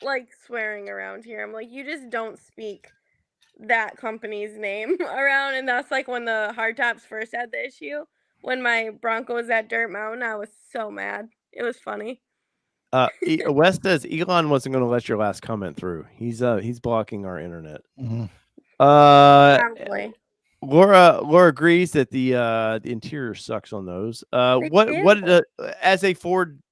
like swearing around here. I'm like, you just don't speak that company's name around. And that's like when the hardtops first had the issue. When my Bronco was at Dirt Mountain, I was so mad. It was funny. Wes says Elon wasn't going to let your last comment through. He's blocking our internet. Mhm. Probably. Laura agrees that the interior sucks on those. As a Ford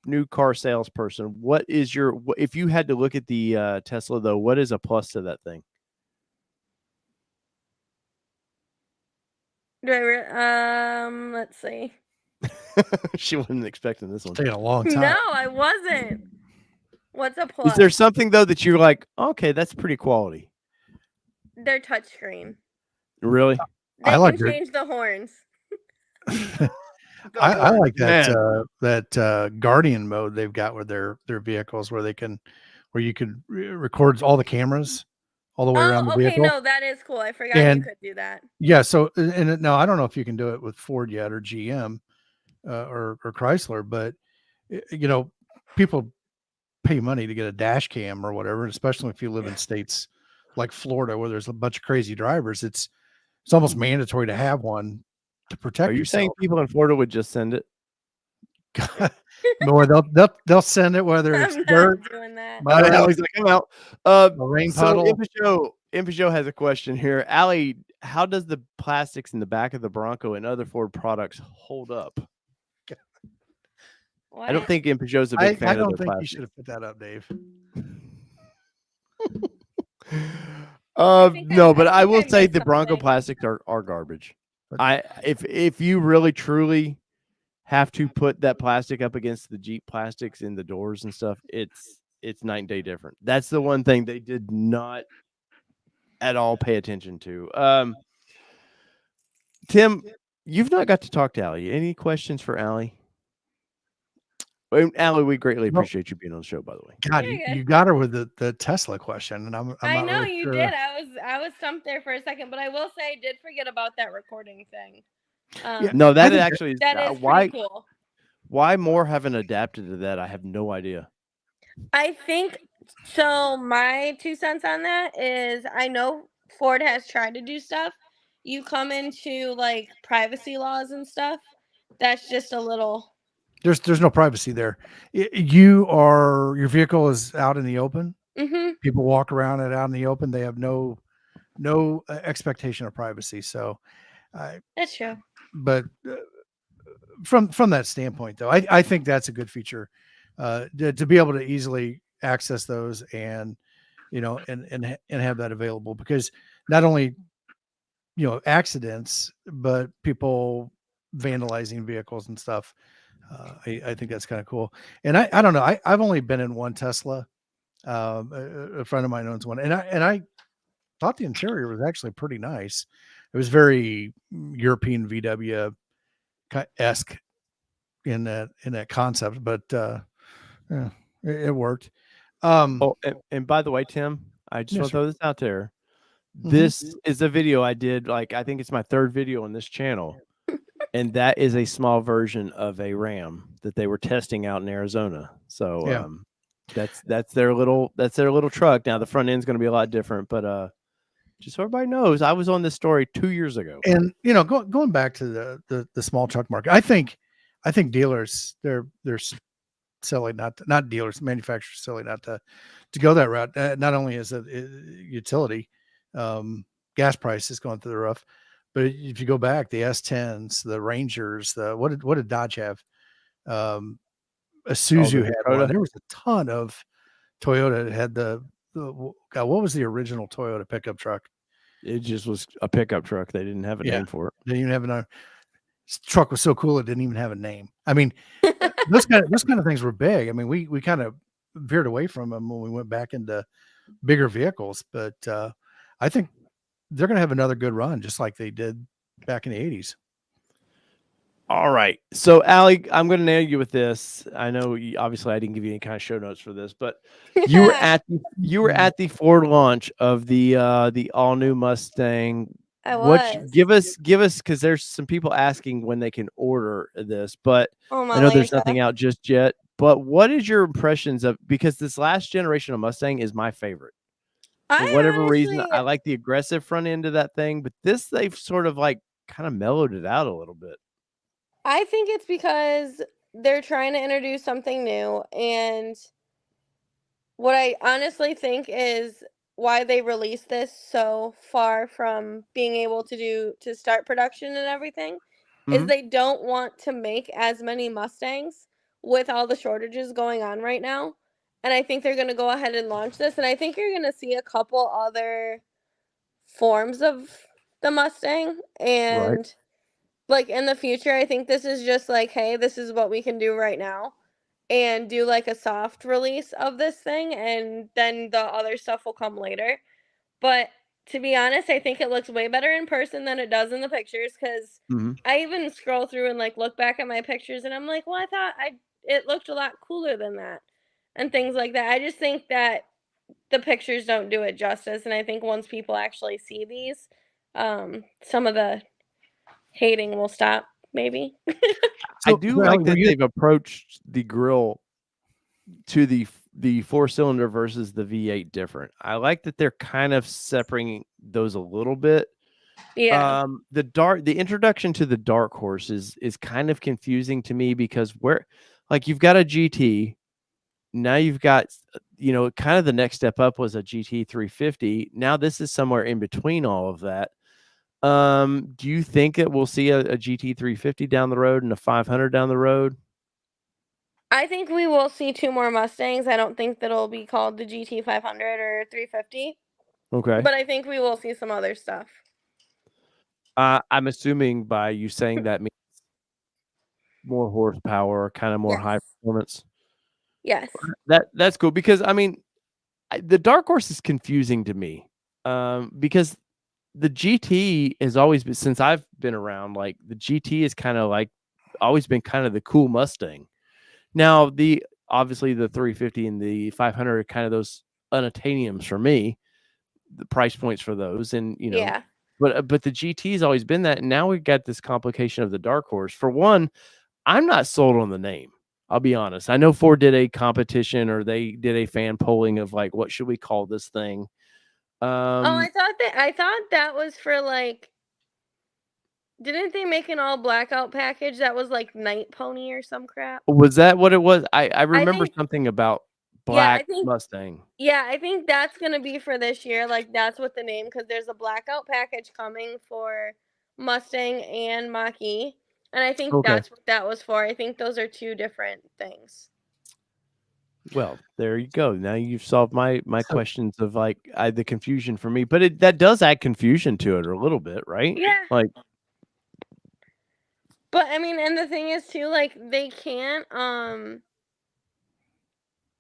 new car salesperson, what is if you had to look at the Tesla though, what is a plus to that thing? Let's see. She wasn't expecting this one. It's taking a long time. No, I wasn't. What's a plus? Is there something though that you're like, okay, that's pretty quality? Their touchscreen. Really? They I like can change the horns. I like that Guardian mode they've got with their vehicles where you can record all the cameras all the way around the vehicle. No, that is cool. I forgot you could do that. Yeah. So, no, I don't know if you can do it with Ford yet or GM or Chrysler, but people pay money to get a dash cam or whatever, especially if you live in states like Florida where there's a bunch of crazy drivers. It's almost mandatory to have one to protect Are you yourself. saying people in Florida would just send it? Or they'll send it whether it's dirt. Doing that. He's like, I'm out. Rain puddle. Info has a question here. Aly, how does the plastics in the back of the Bronco and other Ford products hold up? What? I don't think Info a big fan I of don't their think plastic. you should have put that up, Dave. No, but I will say the Bronco plastics are garbage. If you really truly have to put that plastic up against the Jeep plastics in the doors and stuff, it's night and day different. That's the one thing they did not at all pay attention to. Tim, you've not got to talk to Aly. Any questions for Aly? Aly, we greatly appreciate you being on the show, by the way. God, you got her with the Tesla question, and I'm I not know really you sure. did. I was stumped there for a second, but I will say I did forget about that recording thing. No, that actually is pretty cool. Why more haven't adapted to that? I have no idea. I think so. My 2 cents on that is I know Ford has tried to do stuff. You come into like privacy laws and stuff. That's just a little. There's no privacy there. Your vehicle is out in the open. Mm-hmm. People walk around it out in the open. They have no expectation of privacy. So, that's true. But from that standpoint, though, I think that's a good feature to be able to easily access those and and have that available, because not only accidents, but people vandalizing vehicles and stuff. I think that's kind of cool. And I don't know. I've only been in one Tesla. A friend of mine owns one, and I thought the interior was actually pretty nice. It was very European VW esque in that concept, but yeah, it worked. And by the way, Tim, I just want to throw this out there. This is a video I did. Like, I think it's my 3rd video on this channel. And that is a small version of a Ram that they were testing out in Arizona. So that's their little truck. Now the front end's going to be a lot different, but just so everybody knows, I was on this story 2 years ago. And going back to the small truck market, I think dealers they're silly not dealers, manufacturers silly not to go that route. Not only is it utility, gas prices going through the roof. But if you go back, the S10s, the Rangers, what did Dodge have? Isuzu had one. There was a ton of Toyota that had the God, what was the original Toyota pickup truck? It just was a pickup truck. They didn't have a name for it. They didn't even have a truck was so cool it didn't even have a name. I mean, those kind of things were big. I mean, we kind of veered away from them when we went back into bigger vehicles, but I think they're going to have another good run, just like they did back in the 80s. All right. So, Aly, I'm going to nail you with this. I know obviously I didn't give you any kind of show notes for this, but you were at the Ford launch of the all new Mustang. I was. Give us because there's some people asking when they can order this, but I know there's nothing out just yet. But what is your impressions of, because this last generation of Mustang is my favorite. For whatever reason, I like the aggressive front end of that thing, but this, they've sort of like kind of mellowed it out a little bit. I think it's because they're trying to introduce something new, and what I honestly think is why they released this so far from being able to start production and everything is they don't want to make as many Mustangs with all the shortages going on right now. And I think they're going to go ahead and launch this, and I think you're going to see a couple other forms of the Mustang, and like in the future I think this is just like, hey, this is what we can do right now, and do like a soft release of this thing, and then the other stuff will come later. But to be honest, I think it looks way better in person than it does in the pictures, because I even scroll through and like look back at my pictures and I'm like, well, I thought it looked a lot cooler than that, and things like that. I just think that the pictures don't do it justice, and I think once people actually see these, some of the hating will stop, maybe. I do like that they've approached the grill to the 4-cylinder versus the V8 different. I like that they're kind of separating those a little bit. Yeah. The introduction to the dark horse is kind of confusing to me, because like you've got a GT, now you've got, kind of the next step up was a GT 350. Now this is somewhere in between all of that. Do you think that we'll see a GT 350 down the road and a 500 down the road? I think we will see 2 more Mustangs. I don't think that it'll be called the GT 500 or 350. Okay. But I think we will see some other stuff. I'm assuming by you saying that means more horsepower, kind of more high performance. Yes. That's cool, because I mean, the dark horse is confusing to me, because the GT has always been, since I've been around, like the GT is kind of like always been kind of the cool Mustang. Now obviously the 350 and the 500 are kind of those unattainiums for me, the price points for those, and but the GT has always been that, and now we've got this complication of the dark horse. For one, I'm not sold on the name. I'll be honest. I know Ford did a competition, or they did a fan polling of like, what should we call this thing? I thought that was for like, didn't they make an all blackout package that was like Night Pony or some crap? Was that what it was? I remember something about Black Mustang. Yeah, I think that's gonna be for this year. Like, that's what the name, because there's a blackout package coming for Mustang and Mach-E, and I think that's what that was for. I think those are 2 different things. Well, there you go. Now you've solved my questions of like the confusion for me, but that does add confusion to it a little bit, right? Yeah. Like, but I mean, and the thing is too, like, they can't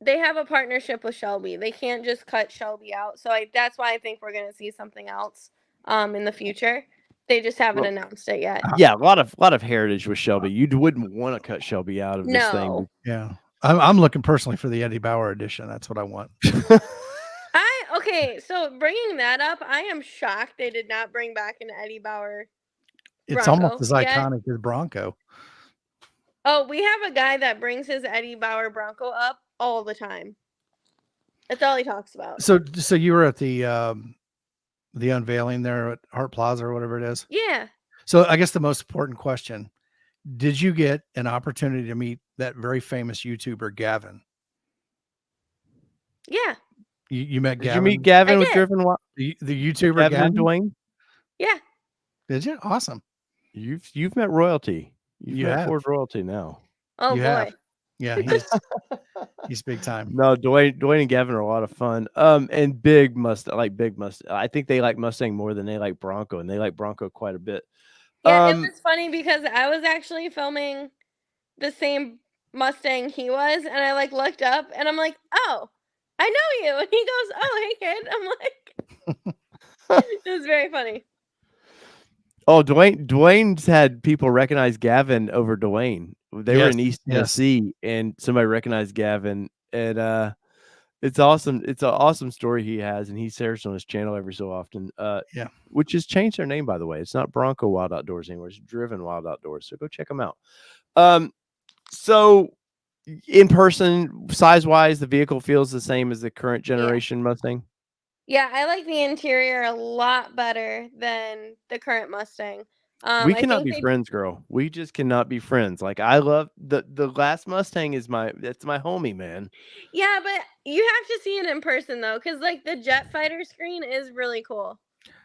they have a partnership with Shelby. They can't just cut Shelby out. So that's why I think we're gonna see something else in the future. They just haven't announced it yet. Yeah, a lot of heritage with Shelby. You wouldn't want to cut Shelby out of this thing. Yeah. I'm looking personally for the Eddie Bauer edition. That's what I want. Okay, so bringing that up, I am shocked they did not bring back an Eddie Bauer Bronco. It's almost as iconic as Bronco. Oh, we have a guy that brings his Eddie Bauer Bronco up all the time. That's all he talks about. So you were at the unveiling there at Hart Plaza or whatever it is? Yeah. So I guess the most important question, did you get an opportunity to meet that very famous YouTuber, Gavin? Yeah. You met Gavin? Did you meet Gavin with Driven? The YouTuber Gavin? Dwayne? Yeah. Did you? Awesome. You've met royalty. You've met Ford royalty now. Oh, boy. Yeah, he's big time. No, Dwayne and Gavin are a lot of fun. And big Mustang. I think they like Mustang more than they like Bronco, and they like Bronco quite a bit. Yeah, it was funny because I was actually filming the same Mustang he was, and I like looked up and I'm like, oh, I know you. And he goes, oh, hey kid. I'm like, it was very funny. Oh, Dwayne's had people recognize Gavin over Dwayne. They were in East Tennessee, and somebody recognized Gavin, and it's awesome. It's an awesome story he has, and he shares on his channel every so often. Which has changed their name, by the way. It's not Bronco Wild Outdoors anymore. It's Driven Wild Outdoors. So go check them out. So in person, size wise, the vehicle feels the same as the current generation Mustang. Yeah, I like the interior a lot better than the current Mustang. We cannot be friends, girl. We just cannot be friends. Like, I love the last Mustang is that's my homie, man. Yeah, but you have to see it in person though, because like the jet fighter screen is really cool.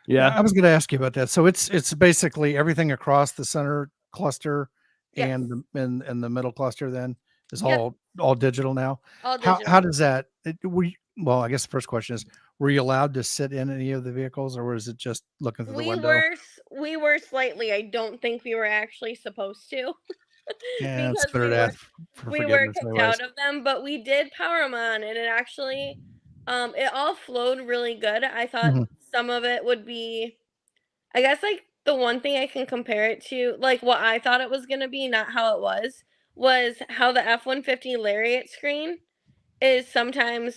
Yeah, I was going to ask you about that. So it's basically everything across the center cluster and the middle cluster then is all digital now. All digital. How does that? Well, I guess the first question is: were you allowed to sit in any of the vehicles, or was it just looking through the window? We were slightly. I don't think we were actually supposed to. Yeah, it's better to ask for we were kicked out of them, but we did power them on, and it actually, it all flowed really good. I thought some of it would be, I guess, like the one thing I can compare it to, like what I thought it was going to be, not how it was how the F-150 Lariat screen is sometimes,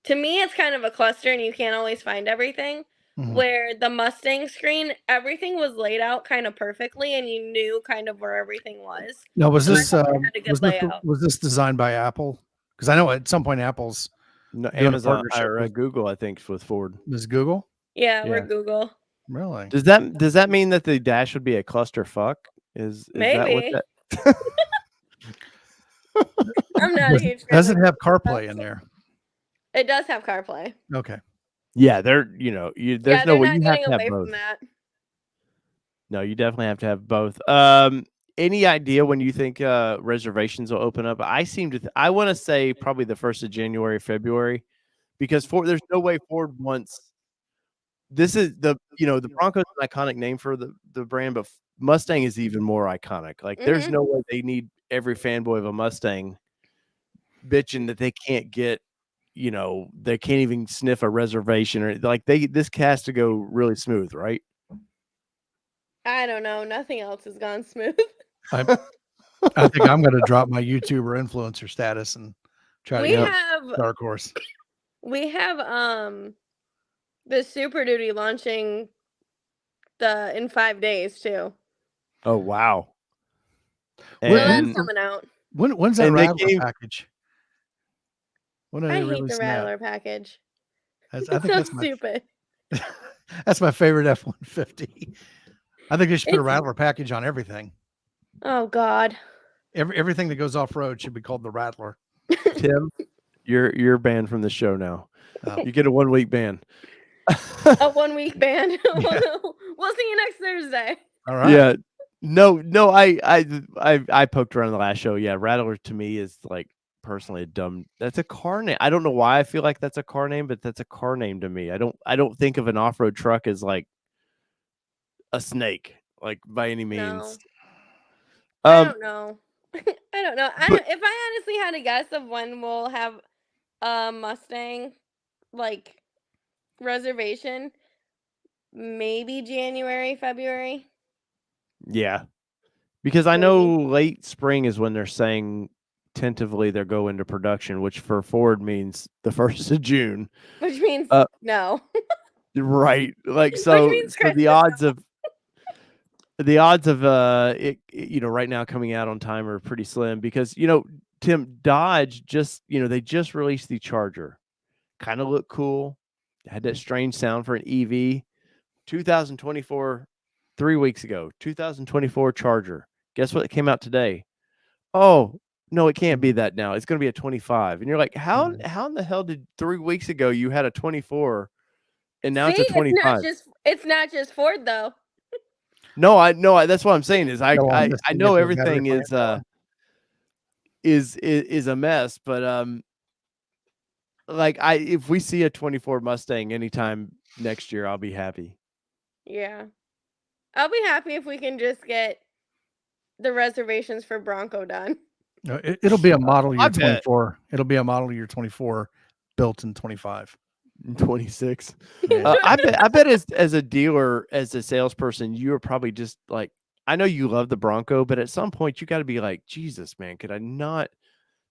to me, it's kind of a cluster and you can't always find everything. Where the Mustang screen, everything was laid out kind of perfectly and you knew kind of where everything was. Now, was this designed by Apple? Because I know at some point Apple's Amazon or Google, I think, with Ford. Is Google? Yeah, we're Google. Really? Does that mean that the dash would be a cluster fuck? Is maybe that what that I'm not a huge fan. Does it have CarPlay in there? It does have CarPlay. Okay. Yeah, there's no way you have to have both. From that. No, you definitely have to have both. Any idea when you think reservations will open up? I want to say probably the 1st of January, February, because there's no way Ford wants. This is the Bronco is an iconic name for the brand, but Mustang is even more iconic. Like, there's no way they need every fanboy of a Mustang bitching that they can't get. They can't even sniff a reservation, or like this has to go really smooth, right? I don't know. Nothing else has gone smooth. I think I'm going to drop my YouTuber influencer status and try to get Dark Horse. We have the Super Duty launching in 5 days too. Oh wow! And that's coming out. When's that Rattler package? I hate the Rattler package. I think that's stupid. That's my favorite F-150. I think they should put a Rattler package on everything. Oh God! Everything that goes off road should be called the Rattler. Tim, you're banned from the show now. You get a 1-week ban. A 1-week ban. We'll see you next Thursday. All right. Yeah. No. I poked around the last show. Yeah, Rattler to me is like personally that's a car name. I don't know why I feel like that's a car name, but that's a car name to me. I don't think of an off-road truck as like a snake, like by any means. No. I don't know. I don't know. If I honestly had a guess of when we'll have a Mustang like reservation, maybe January, February. Yeah, because I know late spring is when they're saying tentatively they'll go into production, which for Ford means the 1st of June. Which means no. Right. Like, so the odds of it, right now coming out on time are pretty slim because, Tim, Dodge they just released the Charger. Kind of looked cool. Had that strange sound for an EV. 2024, 3 weeks ago, 2024 Charger. Guess what came out today? Oh, no, it can't be that now. It's going to be a 25. And you're like, how in the hell did 3 weeks ago you had a 24 and now it's a 25? It's not just Ford though. No, that's what I'm saying is I know everything is is a mess. But like if we see a 24 Mustang anytime next year, I'll be happy. Yeah. I'll be happy if we can just get the reservations for Bronco done. It'll be a model I year bet. 24. It'll be a model year 24 built in 25. 26. Yeah. I bet as a dealer, as a salesperson, you are probably just like, I know you love the Bronco, but at some point you got to be like, Jesus, man, could I not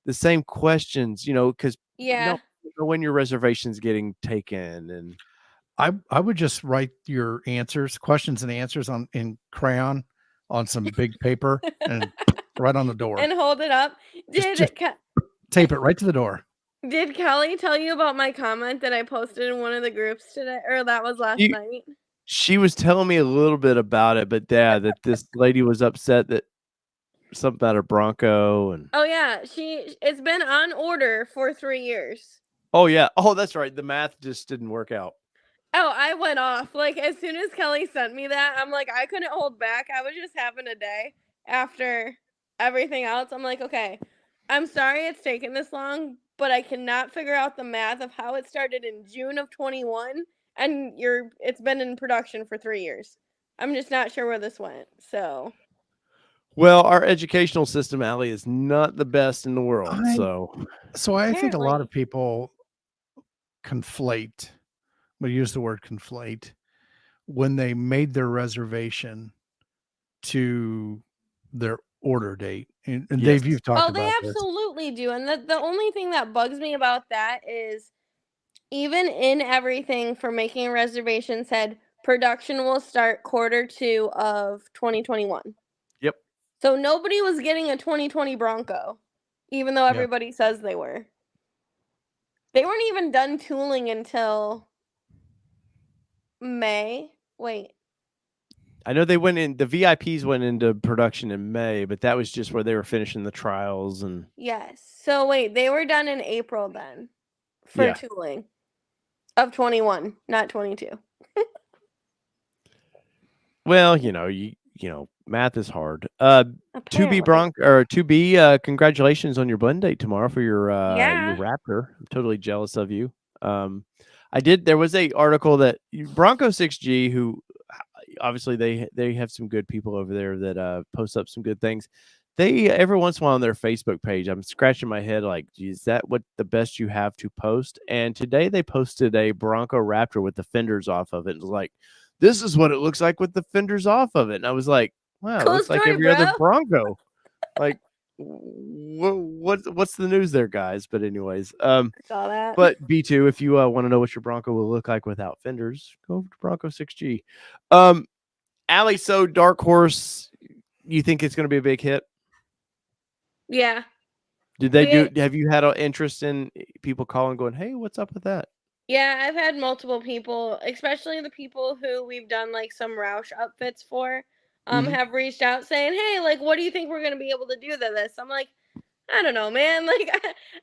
the same questions, because Yeah. when your reservation's getting taken and I would just write your answers, questions and answers in crayon on some big paper and right on the door. And hold it up. Just tape it right to the door. Did Kelly tell you about my comment that I posted in one of the groups today? Or that was last night? She was telling me a little bit about it, but that this lady was upset that something about a Bronco and oh yeah, it's been on order for 3 years. Oh yeah. Oh, that's right. The math just didn't work out. Oh, I went off. Like as soon as Kelly sent me that, I'm like, I couldn't hold back. I was just having a day after everything else. I'm like, okay, I'm sorry it's taken this long, but I cannot figure out the math of how it started in June of 21 and it's been in production for 3 years. I'm just not sure where this went. So well, our educational system, Aly, is not the best in the world. So I think a lot of people conflate, we use the word conflate, when they made their reservation to their order date. And Yes. Dave, you've talked about they this. absolutely do. And the only thing that bugs me about that is even in everything for making a reservation said production will start Q2 of 2021. Yep. So nobody was getting a 2020 Bronco, even though everybody says they were. They weren't even done tooling until May. Wait. I know the VIPs went into production in May, but that was just where they were finishing the trials and yes. So wait, they were done in April then for tooling of 21, not 22. well, math is hard. To be congratulations on your blend date tomorrow for your Raptor. I'm totally jealous of you. There was a article that Bronco 6G, who obviously they have some good people over there that post up some good things. They every once in a while on their Facebook page, I'm scratching my head like, is that what the best you have to post? And today they posted a Bronco Raptor with the fenders off of it. It was like, this is what it looks like with the fenders off of it. And I was like, wow, cool it looks story, like every bro. other Bronco. Like, what's the news there, guys? But anyways, I saw that. But B2, if you want to know what your Bronco will look like without fenders, go to Bronco 6G. Aly, so Dark Horse, you think it's going to be a big hit? Yeah. Have you had an interest in people calling going, hey, what's up with that? Yeah, I've had multiple people, especially the people who we've done like some Roush outfits for, have reached out saying, hey, like, what do you think we're going to be able to do to this? I'm like, I don't know, man. Like,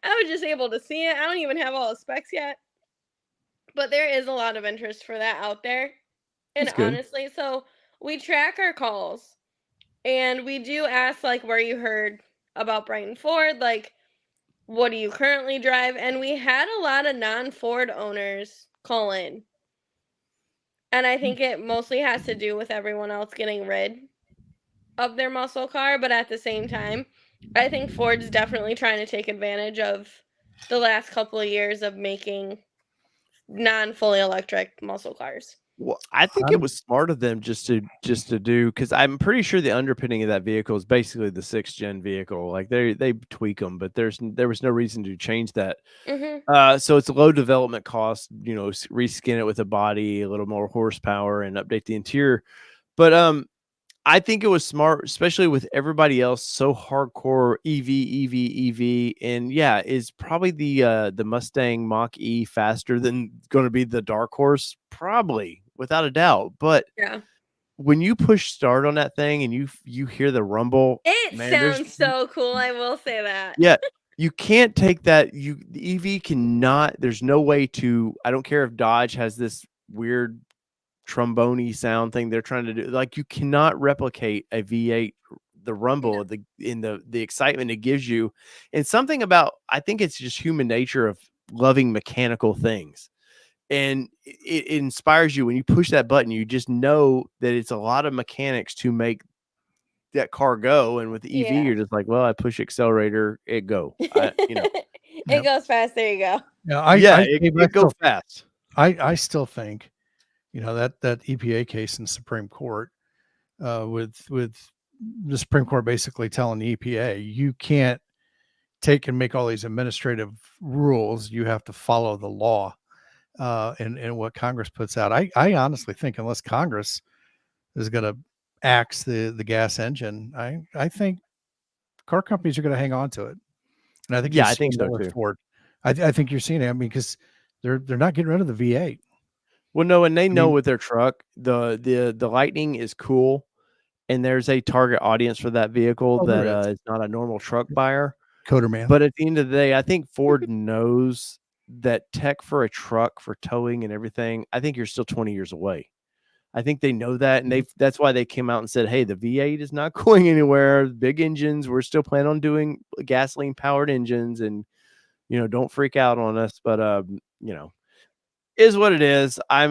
I was just able to see it. I don't even have all the specs yet. But there is a lot of interest for that out there. And honestly, so we track our calls and we do ask, like, where you heard about Brighton Ford, like, what do you currently drive? And we had a lot of non-Ford owners call in. And I think it mostly has to do with everyone else getting rid of their muscle car. But at the same time, I think Ford's definitely trying to take advantage of the last couple of years of making non-fully electric muscle cars. Well, I think it was smart of them just to do, because I'm pretty sure the underpinning of that vehicle is basically the 6th gen vehicle. Like they tweak them, but there was no reason to change that. So it's a low development cost, reskin it with a body, a little more horsepower, and update the interior. But I think it was smart, especially with everybody else so hardcore EV, and yeah, is probably the Mustang Mach E faster than going to be the Dark Horse, probably without a doubt. But yeah, when you push start on that thing and you hear the rumble, it sounds so cool. I will say that. Yeah, you can't take that. The EV cannot. There's no way to. I don't care if Dodge has this weird trombone sound thing they're trying to do. Like, you cannot replicate a V8 rumble, the excitement it gives you, and something about, I think it's just human nature of loving mechanical things. And it inspires you when you push that button. You just know that it's a lot of mechanics to make that car go. And with the EV, you're just like, well, I push accelerator, it go. It goes fast. There you go. Yeah, it goes fast. I still think, that EPA case in the Supreme Court, with the Supreme Court basically telling the EPA, you can't take and make all these administrative rules. You have to follow the law, and what Congress puts out. I honestly think unless Congress is going to axe the gas engine, I think car companies are going to hang on to it. And I think I think so too. Ford. I think you're seeing it. I mean, because they're not getting rid of the V8. Well, no, and they know with their truck, the Lightning is cool, and there's a target audience for that vehicle that is not a normal truck buyer. Coder man. But at the end of the day, I think Ford knows that tech for a truck, for towing and everything, I think you're still 20 years away. I think they know that, and that's why they came out and said, hey, the V8 is not going anywhere. Big engines, we're still planning on doing gasoline powered engines, and don't freak out on us. But is what it is. I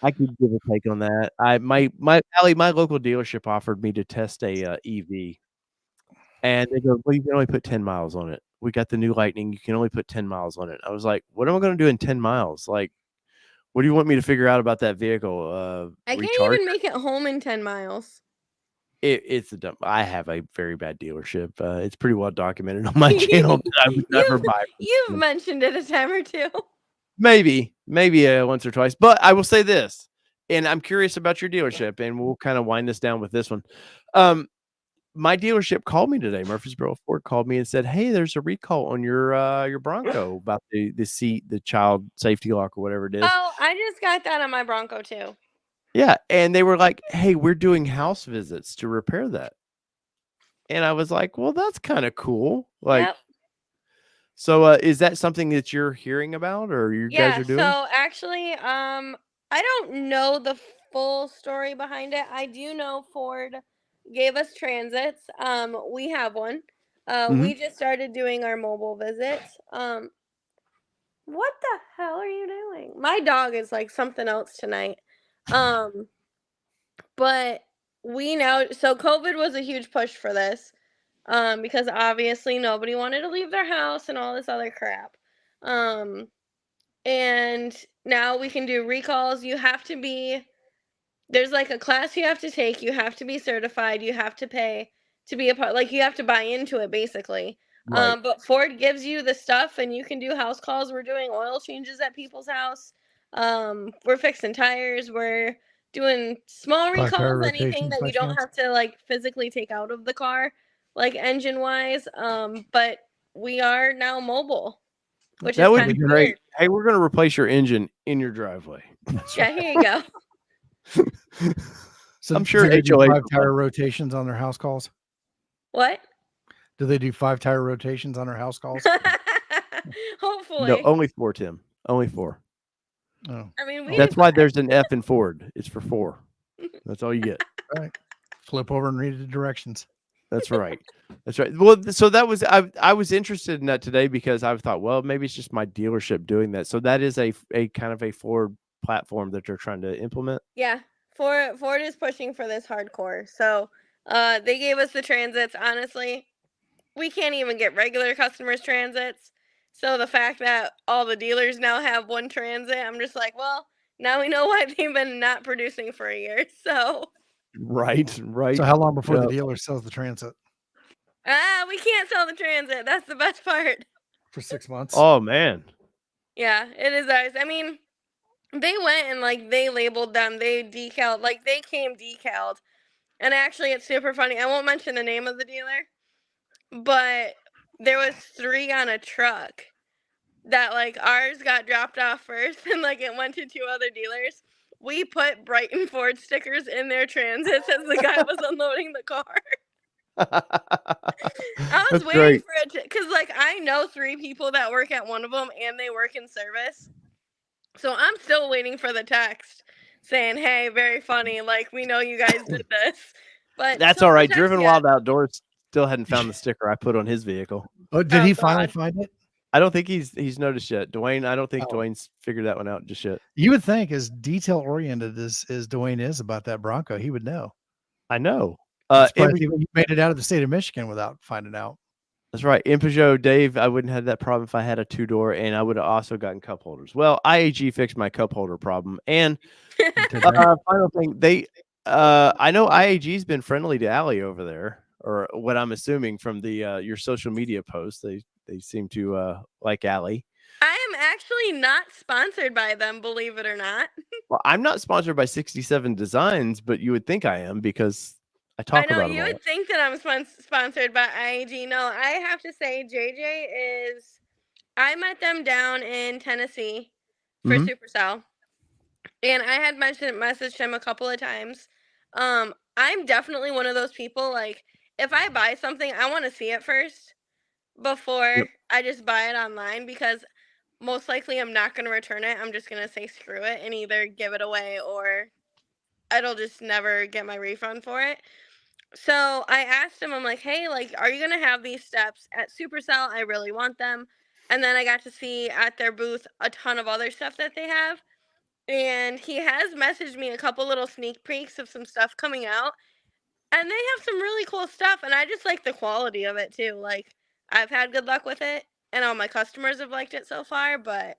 could give a take on that. My local dealership offered me to test a EV, and they go, well, you can only put 10 miles on it. We got the new Lightning. You can only put 10 miles on it. I was like, what am I going to do in 10 miles? Like, what do you want me to figure out about that vehicle? I can't even make it home in 10 miles. It's a dumb. I have a very bad dealership. It's pretty well documented on my channel. I would never buy. You've mentioned it a time or two. Maybe once or twice. But I will say this, and I'm curious about your dealership, and we'll kind of wind this down with this one. My dealership called me today. Murfreesboro Ford called me and said, hey, there's a recall on your Bronco about the seat, the child safety lock or whatever it is. Oh, I just got that on my Bronco too. Yeah, and they were like, hey, we're doing house visits to repair that. And I was like, well, that's kind of cool. Like, yep. So is that something that you're hearing about, or you guys are doing? So actually, I don't know the full story behind it. I do know Ford gave us transits. We have one. We just started doing our mobile visits. What the hell are you doing? My dog is like something else tonight. But we now, so COVID was a huge push for this, because obviously nobody wanted to leave their house and all this other crap. And now we can do recalls. There's like a class you have to take. You have to be certified. You have to pay to be a part, like you have to buy into it basically. Right. But Ford gives you the stuff and you can do house calls. We're doing oil changes at people's house. We're fixing tires. We're doing small recalls, anything that you don't have to like physically take out of the car, like engine wise. But we are now mobile, which that would be great. Weird. Hey, we're going to replace your engine in your driveway. Yeah, here you go. So I'm sure they do 5 tire rotations on their house calls. What? Do they do 5 tire rotations on their house calls? Hopefully. No, only 4, Tim. Only 4. Oh. I mean, that's why there's an F in Ford. It's for 4. That's all you get. All right. Flip over and read the directions. That's right. That's right. Well, so that was I was interested in that today because I thought, well, maybe it's just my dealership doing that. So that is a kind of a Ford platform that they're trying to implement. Yeah, Ford is pushing for this hardcore. So they gave us the transits. Honestly, we can't even get regular customers transits. So the fact that all the dealers now have one transit, I'm just like, well, now we know why they've been not producing for a year. So right. So how long before the dealer sells the transit? We can't sell the transit. That's the best part. For 6 months. Oh man. Yeah, it is ours. I mean, they went and like they labeled them, they decaled, like they came decaled. And actually it's super funny. I won't mention the name of the dealer, but there was 3 on a truck that like ours got dropped off first and like it went to 2 other dealers. We put Brighton Ford stickers in their transits as the guy was unloading the car. I was waiting for it because like I know 3 people that work at one of them and they work in service. So I'm still waiting for the text saying, hey, very funny. Like, we know you guys did this. But That's still all right. protects Driven ya. Wild Outdoors still hadn't found the sticker I put on his vehicle. Oh, did Oh, he finally God. find it? I don't think he's noticed yet. Dwayne, I don't think Oh. Dwayne's figured that one out just yet. You would think, as detail oriented as Dwayne is about that Bronco, he would know. I know. I'm surprised he made it out of the state of Michigan without finding out. That's right. In Peugeot, Dave, I wouldn't have that problem if I had a 2-door, and I would have also gotten cup holders. Well, IAG fixed my cup holder problem. And final thing, I know IAG's been friendly to Aly over there, or what I'm assuming from the your social media posts. They seem to like Aly. I am actually not sponsored by them, believe it or not. Well, I'm not sponsored by 67 Designs, but you would think I am because I talk I know about you them all. would think that I'm sponsored by IAG. No, I have to say JJ is. I met them down in Tennessee for Supercell, and I had messaged him a couple of times. I'm definitely one of those people. Like, if I buy something, I want to see it first before I just buy it online, because most likely I'm not going to return it. I'm just going to say screw it and either give it away or it'll just never get my refund for it. So I asked him, I'm like, hey, like, are you going to have these steps at Supercell? I really want them. And then I got to see at their booth a ton of other stuff that they have. And he has messaged me a couple little sneak peeks of some stuff coming out. And they have some really cool stuff. And I just like the quality of it too. Like, I've had good luck with it. And all my customers have liked it so far. But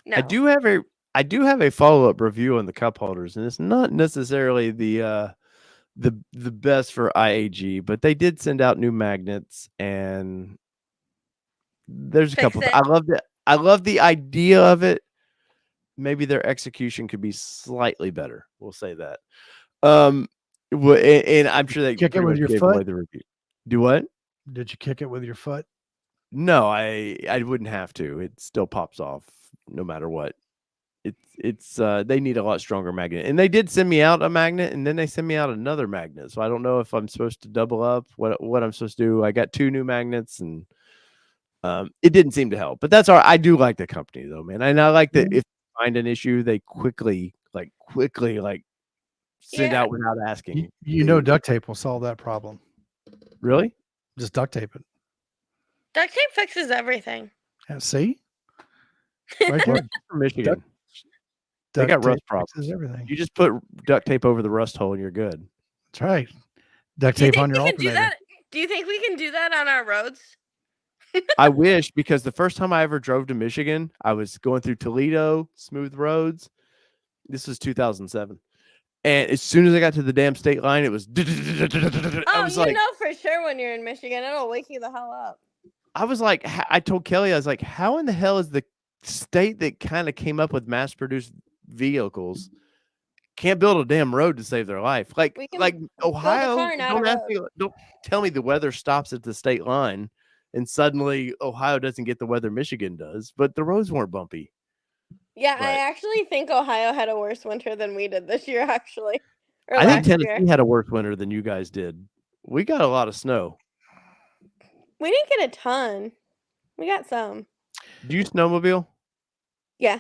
no. I do have a follow-up review on the cup holders, and it's not necessarily the best for IAG, but they did send out new magnets, and there's a couple. I love the idea of it. Maybe their execution could be slightly better. We'll say that. And I'm sure they kick it with your gave foot. away the review. Do what? Did you kick it with your foot? No, I wouldn't have to. It still pops off no matter what. It's they need a lot stronger magnet, and they did send me out a magnet, and then they send me out another magnet. So I don't know if I'm supposed to double up what I'm supposed to do. I got 2 new magnets, and it didn't seem to help. But that's all right. I do like the company though, man, and I like that if they find an issue, they quickly send out without asking. You know, duct tape will solve that problem. Really? Just duct tape it. Duct tape fixes everything. Yeah, see? Right there. From Michigan. They got rust problems. Everything. You just put duct tape over the rust hole and you're good. That's right. Duct tape on your alternator. Do you think we can do that on our roads? I wish, because the first time I ever drove to Michigan, I was going through Toledo, smooth roads. This was 2007. And as soon as I got to the damn state line, it was. I was like, know for sure when you're in Michigan, it'll wake you the hell up. I was like, I told Kelly, I was like, how in the hell is the state that kind of came up with mass-produced vehicles can't build a damn road to save their life? Like Ohio, don't tell me the weather stops at the state line and suddenly Ohio doesn't get the weather Michigan does, but the roads weren't bumpy. Yeah, I actually think Ohio had a worse winter than we did this year, actually. I think Tennessee had a worse winter than you guys did. We got a lot of snow. We didn't get a ton. We got some. Do you snowmobile? Yeah.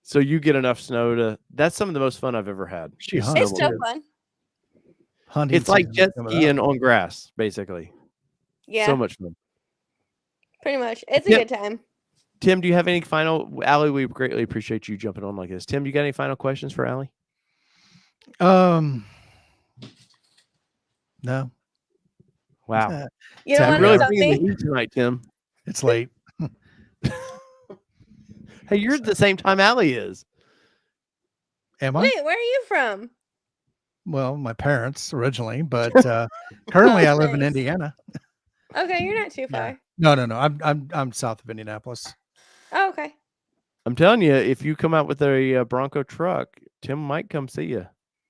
So you get enough snow to. That's some of the most fun I've ever had. It's so fun. Hunting it's like jet skiing on grass, basically. Yeah. So much fun. Pretty much. It's a good time. Tim, do you have any final? Aly, we greatly appreciate you jumping on like this. Tim, do you got any final questions for Aly? No. Wow. You know, I'm really bringing the heat tonight, Tim. It's late. Hey, you're at the same time Aly is. Am I? Wait, where are you from? Well, my parents originally, but currently I live in Indiana. Okay, you're not too far. No. I'm south of Indianapolis. Oh, okay. I'm telling you, if you come out with a Bronco truck, Tim might come see you.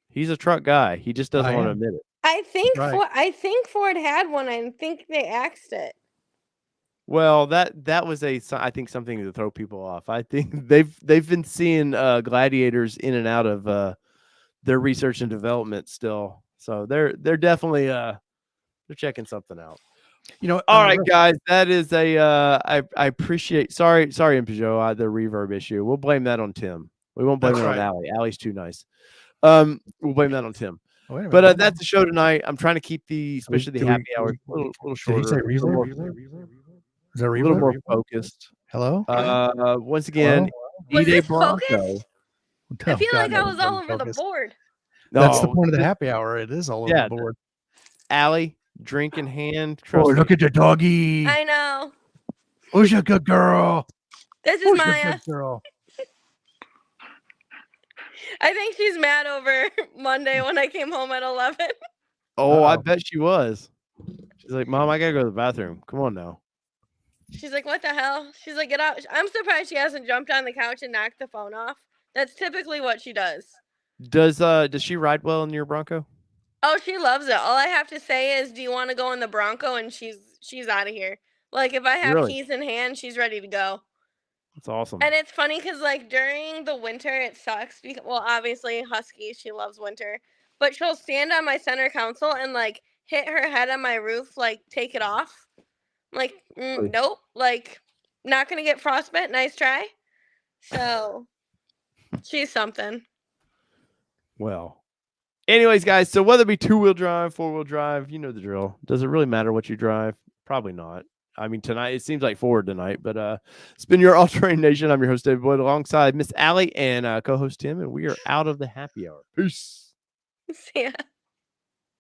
He's a truck guy. He just doesn't want to admit it. I think Ford had one. I think they axed it. Well, that was I think something to throw people off. I think they've been seeing gladiators in and out of their research and development still. So they're definitely they're checking something out. You know, all right, guys, that is I appreciate. Sorry, in Peugeot, the reverb issue. We'll blame that on Tim. We won't blame it on Aly. Aly's too nice. We'll blame that on Tim. Oh, wait a minute. But hold on. that's the show tonight. I'm trying to keep especially the happy hour, a little Did he shorter, say a little more, reverb? Is that a little reverb? more focused. Hello? Once again, Was eat a this Bronco. focused? I Oh, feel God, like no, I was all wasn't over the focused. board. That's the No, point of the happy hour. It is all over yeah, the board. Aly, drink in hand. Oh, Trust look me. at the doggy. I know. Who's your good girl? This is Who's your Maya. good girl? I think she's mad over Monday when I came home at 11. Oh, I Uh-oh. bet she was. She's like, Mom, I gotta go to the bathroom. Come on now. She's like, what the hell? She's like, get out. I'm surprised she hasn't jumped on the couch and knocked the phone off. That's typically what she does. Does she ride well in your Bronco? Oh, she loves it. All I have to say is, do you want to go in the Bronco? And she's out of here. Like, if I have Really? keys in hand, she's ready to go. That's awesome. And it's funny because, like, during the winter, it sucks. Because, well, obviously, Husky, she loves winter. But she'll stand on my center console and, like, hit her head on my roof, like, take it off. Like, nope. Like, not going to get frostbite. Nice try. So, she's something. Well, anyways, guys, so whether it be 2-wheel drive, 4-wheel drive, you know the drill. Does it really matter what you drive? Probably not. I mean, tonight, it seems like Ford tonight, but it's been your All Terrain Nation. I'm your host, David Boyd, alongside Miss Aly and co-host Tim, and we are out of the happy hour. Peace. See ya.